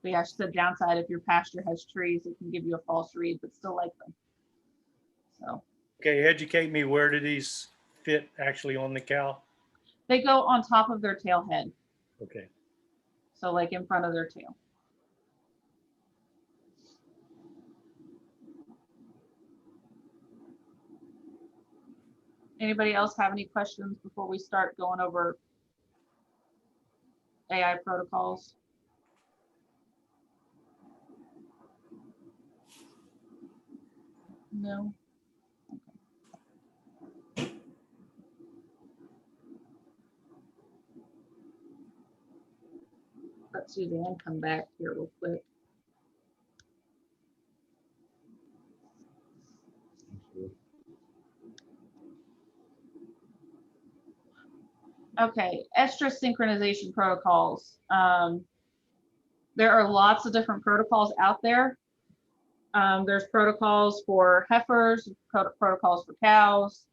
But yeah, the downside, if your pasture has trees, it can give you a false read, but still like them. So. Okay, educate me. Where do these fit actually on the cow? They go on top of their tail head. Okay. So like in front of their tail. Anybody else have any questions before we start going over AI protocols? No. Let Suzanne come back here real quick. Okay, estrus synchronization protocols. There are lots of different protocols out there. There's protocols for heifers, protocols for cows.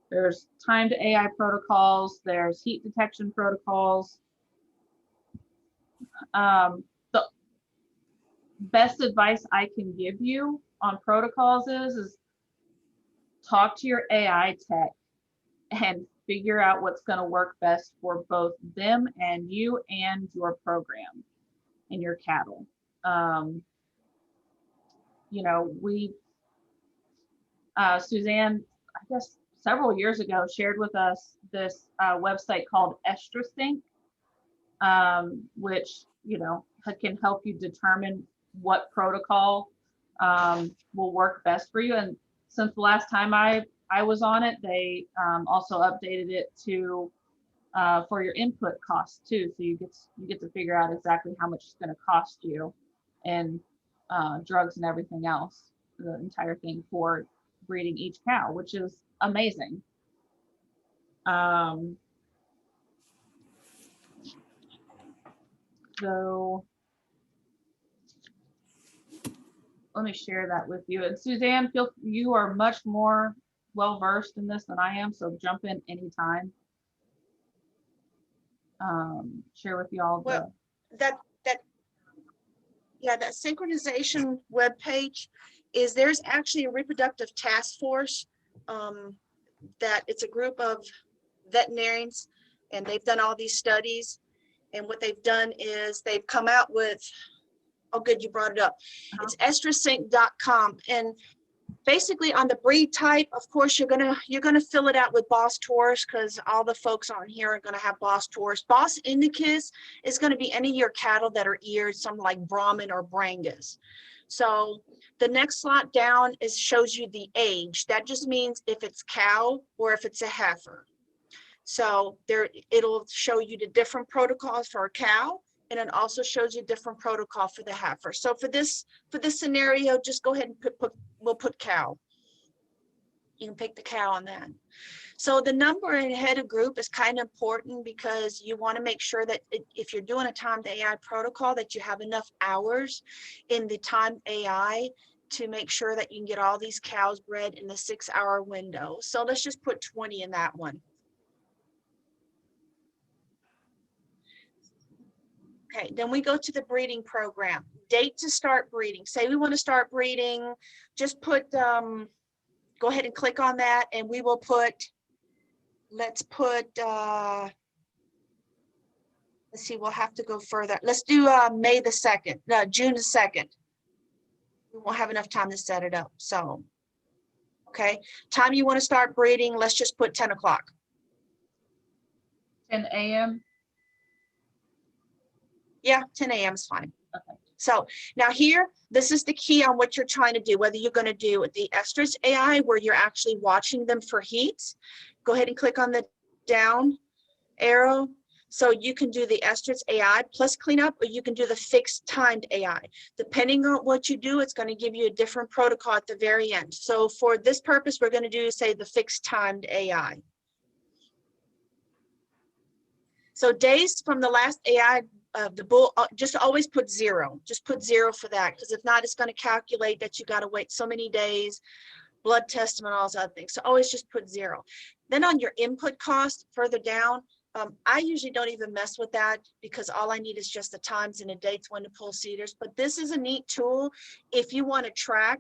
There's timed AI protocols. There's heat detection protocols. The best advice I can give you on protocols is talk to your AI tech and figure out what's going to work best for both them and you and your program and your cattle. You know, Suzanne, I guess several years ago, shared with us this website called EstraSync, which, you know, can help you determine what protocol will work best for you. And since the last time I was on it, they also updated it to for your input costs too. So you get to figure out exactly how much it's going to cost you and drugs and everything else, the entire thing for breeding each cow, which is amazing. So let me share that with you. And Suzanne, you are much more well versed in this than I am, so jump in anytime. Share with you all the. Well, that synchronization webpage there's actually a reproductive task force that it's a group of veterinarians, and they've done all these studies, and what they've done is they've come out with, oh good, you brought it up. It's estrasync.com, and basically on the breed type, of course, you're gonna fill it out with Bos Taurus, because all the folks on here are gonna have Bos Taurus. Bos Indicus is gonna be any of your cattle that are eared, something like Brahman or Brangus. So the next slot down shows you the age. That just means if it's cow or if it's a heifer. So it'll show you the different protocols for a cow, and it also shows you different protocol for the heifer. So for this scenario, just go ahead and we'll put cow. You can pick the cow on that. So the number and head of group is kind of important, because you want to make sure that if you're doing a timed AI protocol, that you have enough hours in the timed AI to make sure that you can get all these cows bred in the 6-hour window. So let's just put 20 in that one. Okay, then we go to the breeding program. Date to start breeding. Say we want to start breeding, just put, go ahead and click on that, and we will put, let's put, let's see, we'll have to go further. Let's do May the 2nd, no, June the 2nd. We won't have enough time to set it up, so. Okay, time you want to start breeding, let's just put 10 o'clock. 10 a.m. Yeah, 10 a.m. is fine. Okay. So now here, this is the key on what you're trying to do, whether you're going to do the estrus AI, where you're actually watching them for heat. Go ahead and click on the down arrow. So you can do the estrus AI plus cleanup, or you can do the fixed timed AI. Depending on what you do, it's going to give you a different protocol at the very end. So for this purpose, we're going to do, say, the fixed timed AI. So days from the last AI of the bull, just always put 0. Just put 0 for that, because if not, it's going to calculate that you got to wait so many days, blood test and all those other things. So always just put 0. Then on your input cost further down, I usually don't even mess with that, because all I need is just the times and the dates when to pull CEDARs. But this is a neat tool if you want to track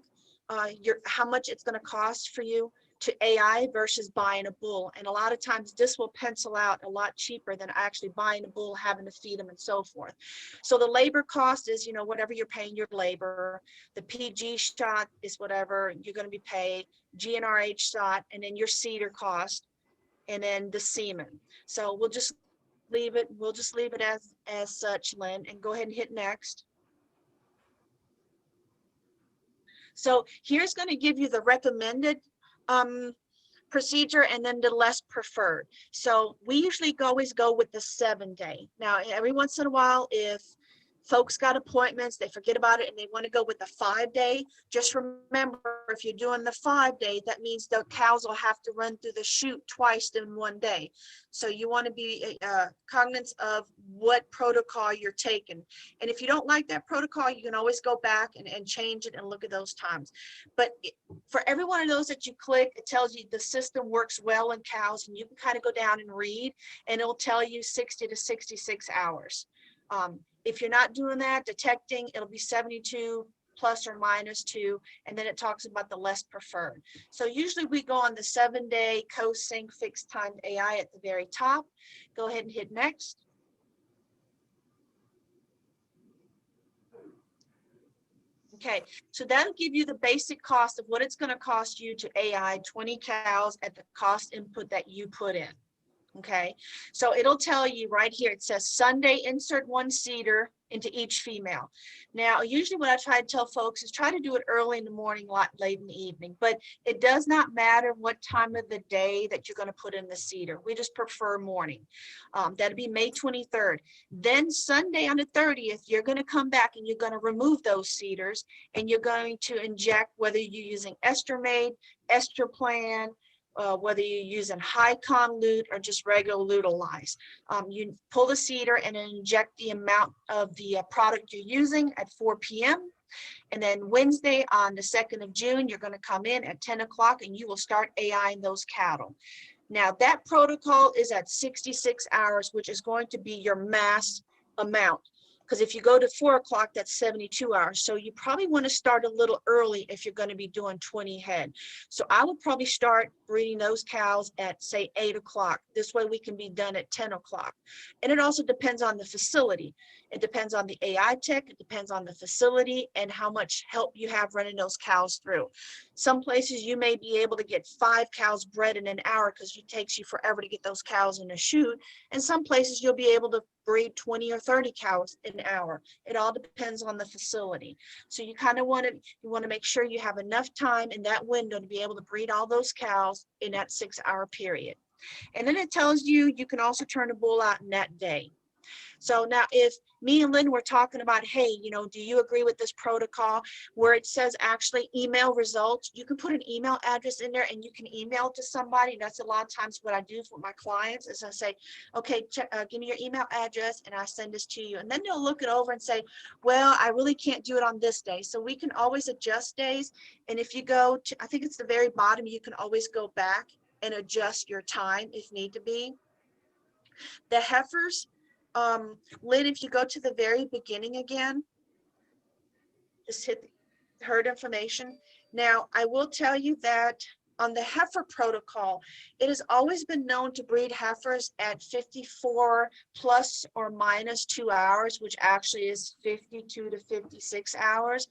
how much it's going to cost for you to AI versus buying a bull. And a lot of times this will pencil out a lot cheaper than actually buying a bull, having to feed them and so forth. So the labor cost is, whatever you're paying your labor. The PG shot is whatever you're going to be paid, GnRH shot, and then your CEDAR cost. and then the semen. So we'll just leave it as such, Lynn, and go ahead and hit next. So here's going to give you the recommended procedure and then the less preferred. So we usually always go with the 7-day. Now, every once in a while, if folks got appointments, they forget about it and they want to go with the 5-day, just remember, if you're doing the 5-day, that means the cows will have to run through the chute twice in one day. So you want to be cognizant of what protocol you're taking. And if you don't like that protocol, you can always go back and change it and look at those times. But for every one of those that you click, it tells you the system works well in cows, and you can kind of go down and read, and it'll tell you 60 to 66 hours. If you're not doing that, detecting, it'll be 72 plus or minus 2, and then it talks about the less preferred. So usually we go on the 7-day co-sync fixed time AI at the very top. Go ahead and hit next. Okay, so that'll give you the basic cost of what it's going to cost you to AI 20 cows at the cost input that you put in. Okay, so it'll tell you right here, it says Sunday, insert 1 CEDAR into each female. Now, usually what I try to tell folks is try to do it early in the morning, late in the evening, but it does not matter what time of the day that you're going to put in the CEDAR. We just prefer morning. That'll be May 23rd. Then Sunday on the 30th, you're going to come back and you're going to remove those CEDARs, and you're going to inject, whether you're using Estermade, Esterplan, whether you're using high convolute or just regular lutolize. You pull the CEDAR and then inject the amount of the product you're using at 4 p.m. And then Wednesday on the 2nd of June, you're going to come in at 10 o'clock and you will start AIing those cattle. Now that protocol is at 66 hours, which is going to be your mass amount. Because if you go to 4 o'clock, that's 72 hours. So you probably want to start a little early if you're going to be doing 20 head. So I would probably start breeding those cows at, say, 8 o'clock. This way we can be done at 10 o'clock. And it also depends on the facility. It depends on the AI tech. It depends on the facility and how much help you have running those cows through. Some places you may be able to get 5 cows bred in an hour because it takes you forever to get those cows in a chute. And some places you'll be able to breed 20 or 30 cows an hour. It all depends on the facility. So you kind of want to make sure you have enough time in that window to be able to breed all those cows in that 6-hour period. And then it tells you you can also turn a bull out in that day. So now if me and Lynn were talking about, hey, do you agree with this protocol where it says actually email results, you can put an email address in there and you can email it to somebody. That's a lot of times what I do for my clients is I say, okay, give me your email address and I send this to you. And then they'll look it over and say, well, I really can't do it on this day. So we can always adjust days. And if you go to, I think it's the very bottom, you can always go back and adjust your time if need to be. The heifers, Lynn, if you go to the very beginning again, just hit the herd information. Now, I will tell you that on the heifer protocol, it has always been known to breed heifers at 54 plus or minus 2 hours, which actually is 52 to 56 hours.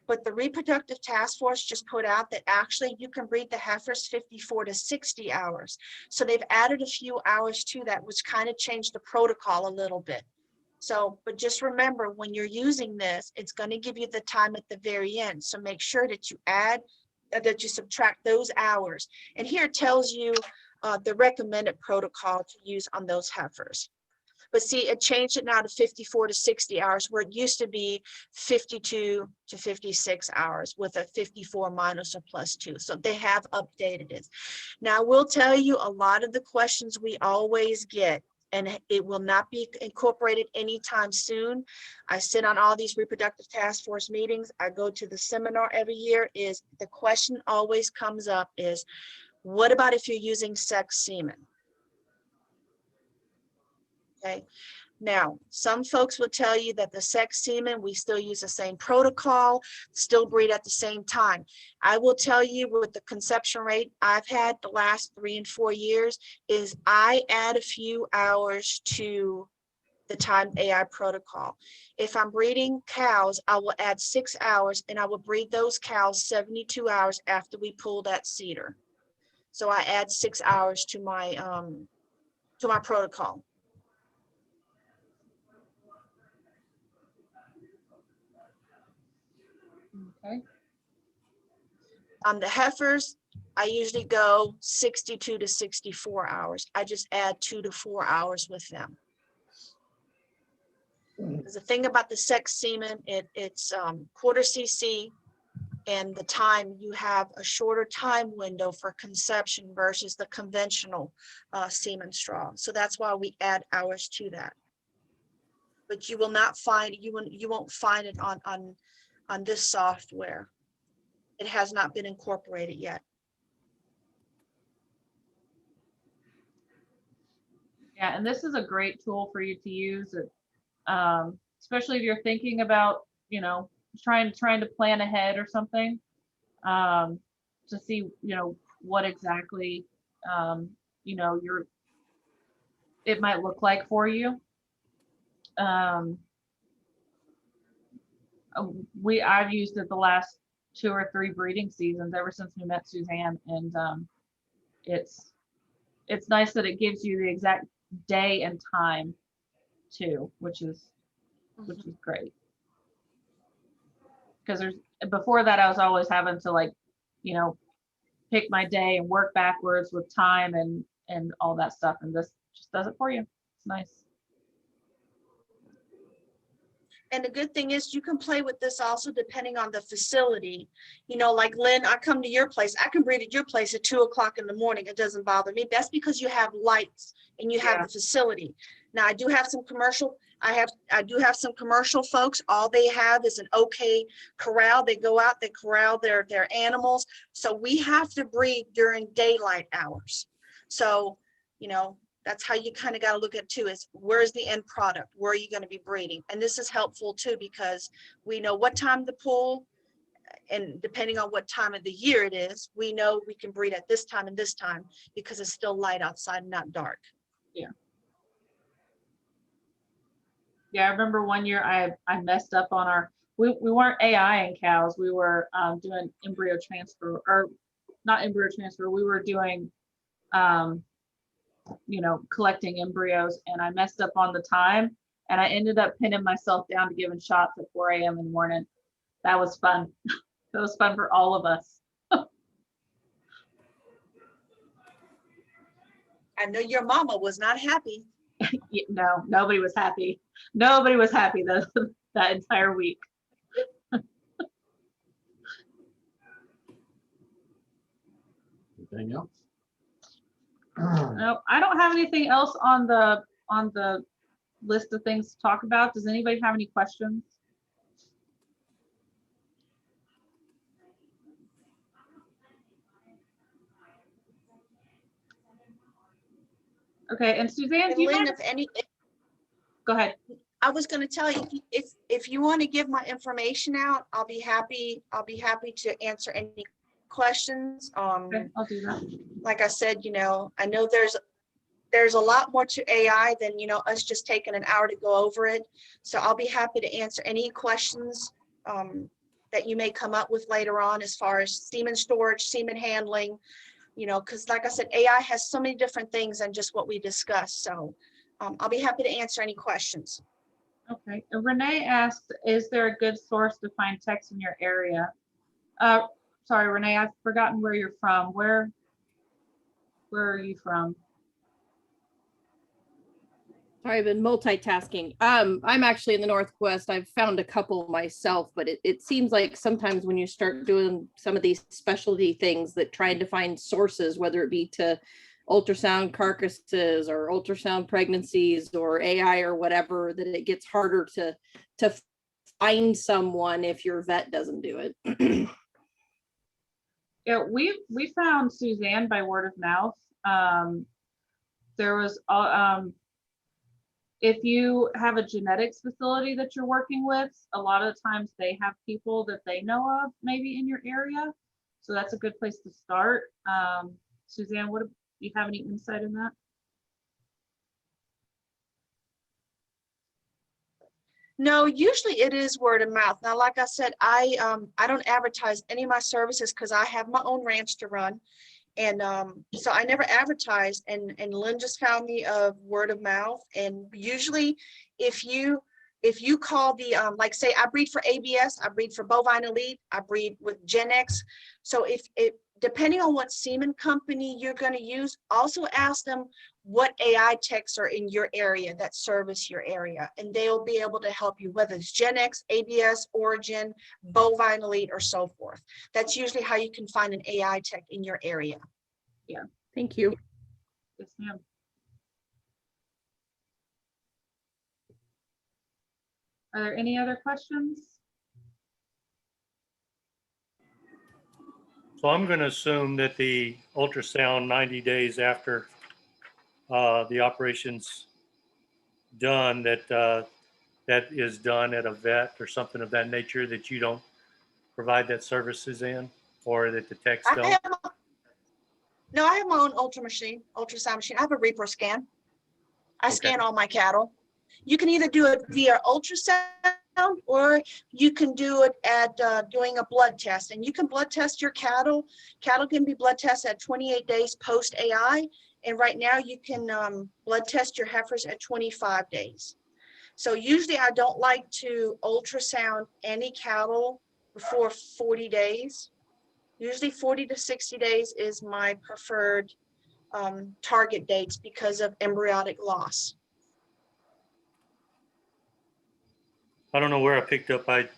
But the reproductive task force just put out that actually you can breed the heifers 54 to 60 hours. So they've added a few hours to that, which kind of changed the protocol a little bit. So, but just remember when you're using this, it's going to give you the time at the very end. So make sure that you that you subtract those hours. And here it tells you the recommended protocol to use on those heifers. But see, it changed it now to 54 to 60 hours, where it used to be 52 to 56 hours with a 54 minus or plus 2. So they have updated it. Now, I will tell you a lot of the questions we always get, and it will not be incorporated anytime soon. I sit on all these reproductive task force meetings. I go to the seminar every year. Is the question always comes up is, what about if you're using sex semen? Okay. Now, some folks will tell you that the sex semen, we still use the same protocol, still breed at the same time. I will tell you with the conception rate I've had the last 3 and 4 years is I add a few hours to the time AI protocol. If I'm breeding cows, I will add 6 hours and I will breed those cows 72 hours after we pull that CEDAR. So I add 6 hours to my protocol. Okay. The heifers, I usually go 62 to 64 hours. I just add 2 to 4 hours with them. Because the thing about the sex semen, it's quarter cc, and the time, you have a shorter time window for conception versus the conventional semen straw. So that's why we add hours to that. But you will not find, you won't find it on this software. It has not been incorporated yet. Yeah, and this is a great tool for you to use, especially if you're thinking about, you know, trying to plan ahead or something, to see, you know, what exactly, you know, it might look like for you. I've used it the last 2 or 3 breeding seasons ever since we met Suzanne, and it's nice that it gives you the exact day and time too, which is great. Because before that I was always having to, like, you know, pick my day and work backwards with time and all that stuff, and this just does it for you. It's nice. And the good thing is you can play with this also depending on the facility. You know, like Lynn, I come to your place, I can breed at your place at 2 o'clock in the morning. It doesn't bother me. That's because you have lights and you have Yeah. the facility. Now I do have some commercial, I do have some commercial folks. All they have is an okay corral. They go out, they corral their animals. So we have to breed during daylight hours. So, you know, that's how you kind of got to look at too, is where's the end product? Where are you going to be breeding? And this is helpful too, because we know what time to pull, and depending on what time of the year it is, we know we can breed at this time and this time because it's still light outside, not dark. Yeah, I remember one year I messed up on we weren't AI-ing cows. We were doing embryo transfer, or not embryo transfer. We were doing, you know, collecting embryos, and I messed up on the time, and I ended up pinning myself down to giving shots at 4 a.m. in the morning. That was fun. That was fun for all of us. I know your mama was not happy. No, nobody was happy. Nobody was happy that entire week. Anything else? Nope, I don't have anything else on the list of things to talk about. Does anybody have any questions? Okay, and Suzanne, And do you Lynn, mind? Go ahead. I was going to tell you, if you want to give my information out, I'll be happy to answer any questions. Okay, I'll do that. Like I said, you know, I know there's a lot more to AI than, you know, us just taking an hour to go over it. So I'll be happy to answer any questions that you may come up with later on, as far as semen storage, semen handling, you know, because like I said, AI has so many different things than just what we discussed. So I'll be happy to answer any questions. Okay, and Renee asked, is there a good source to find techs in your area? Sorry, Renee, I've forgotten where you're from. Where are you from? Sorry, I've been multitasking. I'm actually in the Northwest. I've found a couple myself, but it seems like sometimes when you start doing some of these specialty things, that trying to find sources, whether it be to ultrasound carcasses or ultrasound pregnancies or AI or whatever, that it gets harder to find someone if your vet doesn't do it. Yeah, we found Suzanne by word of mouth. There was if you have a genetics facility that you're working with, a lot of the times they have people that they know of maybe in your area. So that's a good place to start. Suzanne, do you have any insight in that? No, usually it is word of mouth. Now, like I said, I don't advertise any of my services because I have my own ranch to run. And so I never advertised, and Lynn just found me of word of mouth. And usually if you call the, like say I breed for ABS, I breed for bovine elite, I breed with Gen X. So if it, depending on what semen company you're going to use, also ask them what AI techs are in your area that service your area, and they'll be able to help you, whether it's Gen X, ABS, Origin, bovine elite, or so forth. That's usually how you can find an AI tech in your area. Thank you. Yes, ma'am. Are there any other questions? So I'm going to assume that the ultrasound 90 days after the operation's done, that that is done at a vet or something of that nature, that you don't provide that service, Suzanne, or that the techs I don't? have, no, I have my own ultrasound machine. I have a Reaper scan. I Okay. scan all my cattle. You can either do it via ultrasound, or you can do it at doing a blood test. And you can blood test your cattle. Cattle can be blood tested at 28 days post AI. And right now you can blood test your heifers at 25 days. So usually I don't like to ultrasound any cattle before 40 days. Usually 40 to 60 days is my preferred target dates because of embryonic loss. I don't know where I picked up. I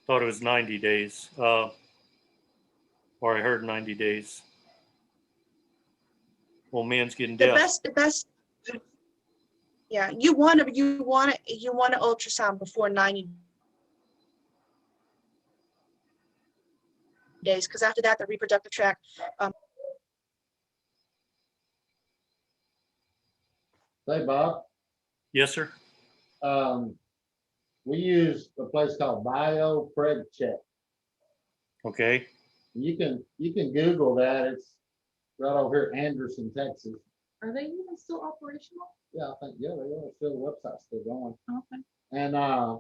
thought it was 90 days, or I heard 90 days. Well, man's getting The deaf. best, yeah, you want to ultrasound before 90 days, because after that, the reproductive tract. Say, Bob, Yes, sir. we use a place called BioPregCheck. Okay. You can Google that. It's right over here in Anderson, Texas. Are they even still operational? Yeah, I think, yeah, they are. Still, the website's still going. Okay. And I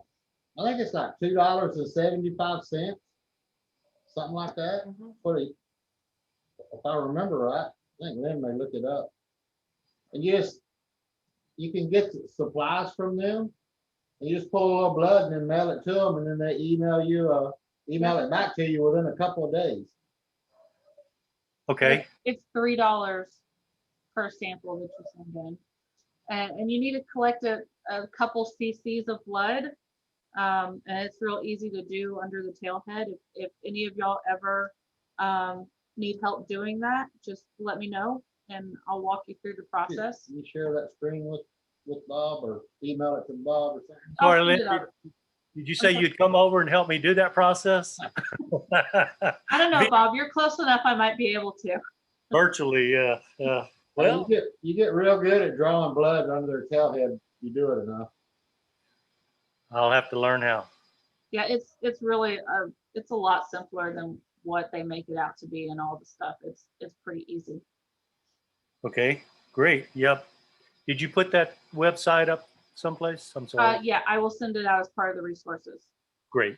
think it's like $2.75, something like that. Pretty, if I remember right. I think Lynn may look it up. And you can get supplies from them. And you just pull a little blood and then mail it to them, and then they email it back to you within a couple of days. Okay. It's $3 per sample that you send in. And you need to collect a couple cc's of blood. And it's real easy to do under the tailhead. If any of y'all ever need help doing that, just let me know and I'll walk you through the process. You share that screen with Bob, or email it to Bob or something. I'll Sorry, send Lynn, it out. did you say you'd come over and help me do that process? I don't know, Bob, you're close enough. I might be able to. Virtually, yeah. Yeah. Well, You get real good at drawing blood under their tailhead. You do it enough. I'll have to learn how. Yeah, it's really it's a lot simpler than what they make it out to be and all the stuff. It's pretty easy. Okay, great. Yep. Did you put that website up someplace? I'm sorry. Yeah, I will send it out as part of the resources. Great.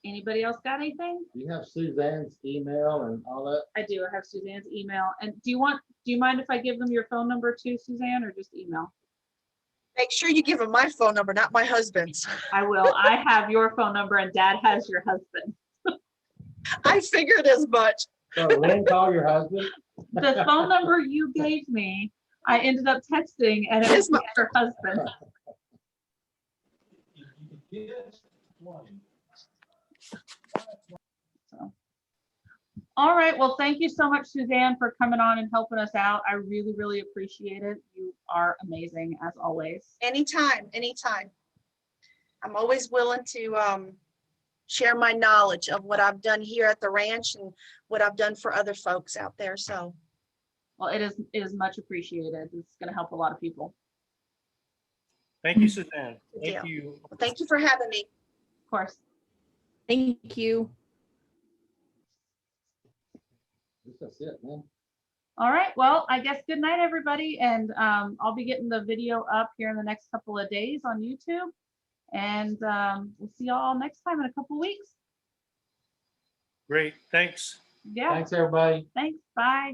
Anybody else got anything? You have Suzanne's email and all that. I do. I have Suzanne's email. And do you mind if I give them your phone number too, Suzanne, or just email? Make sure you give them my phone number, not my husband's. I will. I have your phone number and Dad has your husband. I figured as much. So Lynn, call your husband. The phone number you gave me, I ended up texting and it was her husband. So. All right. Well, thank you so much, Suzanne, for coming on and helping us out. I really, really appreciate it. You are amazing as always. Anytime, anytime. I'm always willing to share my knowledge of what I've done here at the ranch and what I've done for other folks out there. So, well, it is much appreciated. It's going to help a lot of people. Thank you, Suzanne. Good Thank deal. you. Thank you for having me. Of course. Thank you. That's it, man. All right. Well, I guess good night, everybody. And I'll be getting the video up here in the next couple of days on YouTube. And we'll see y'all next time in a couple weeks. Great, thanks. Yeah, Thanks, everybody. thanks. Bye.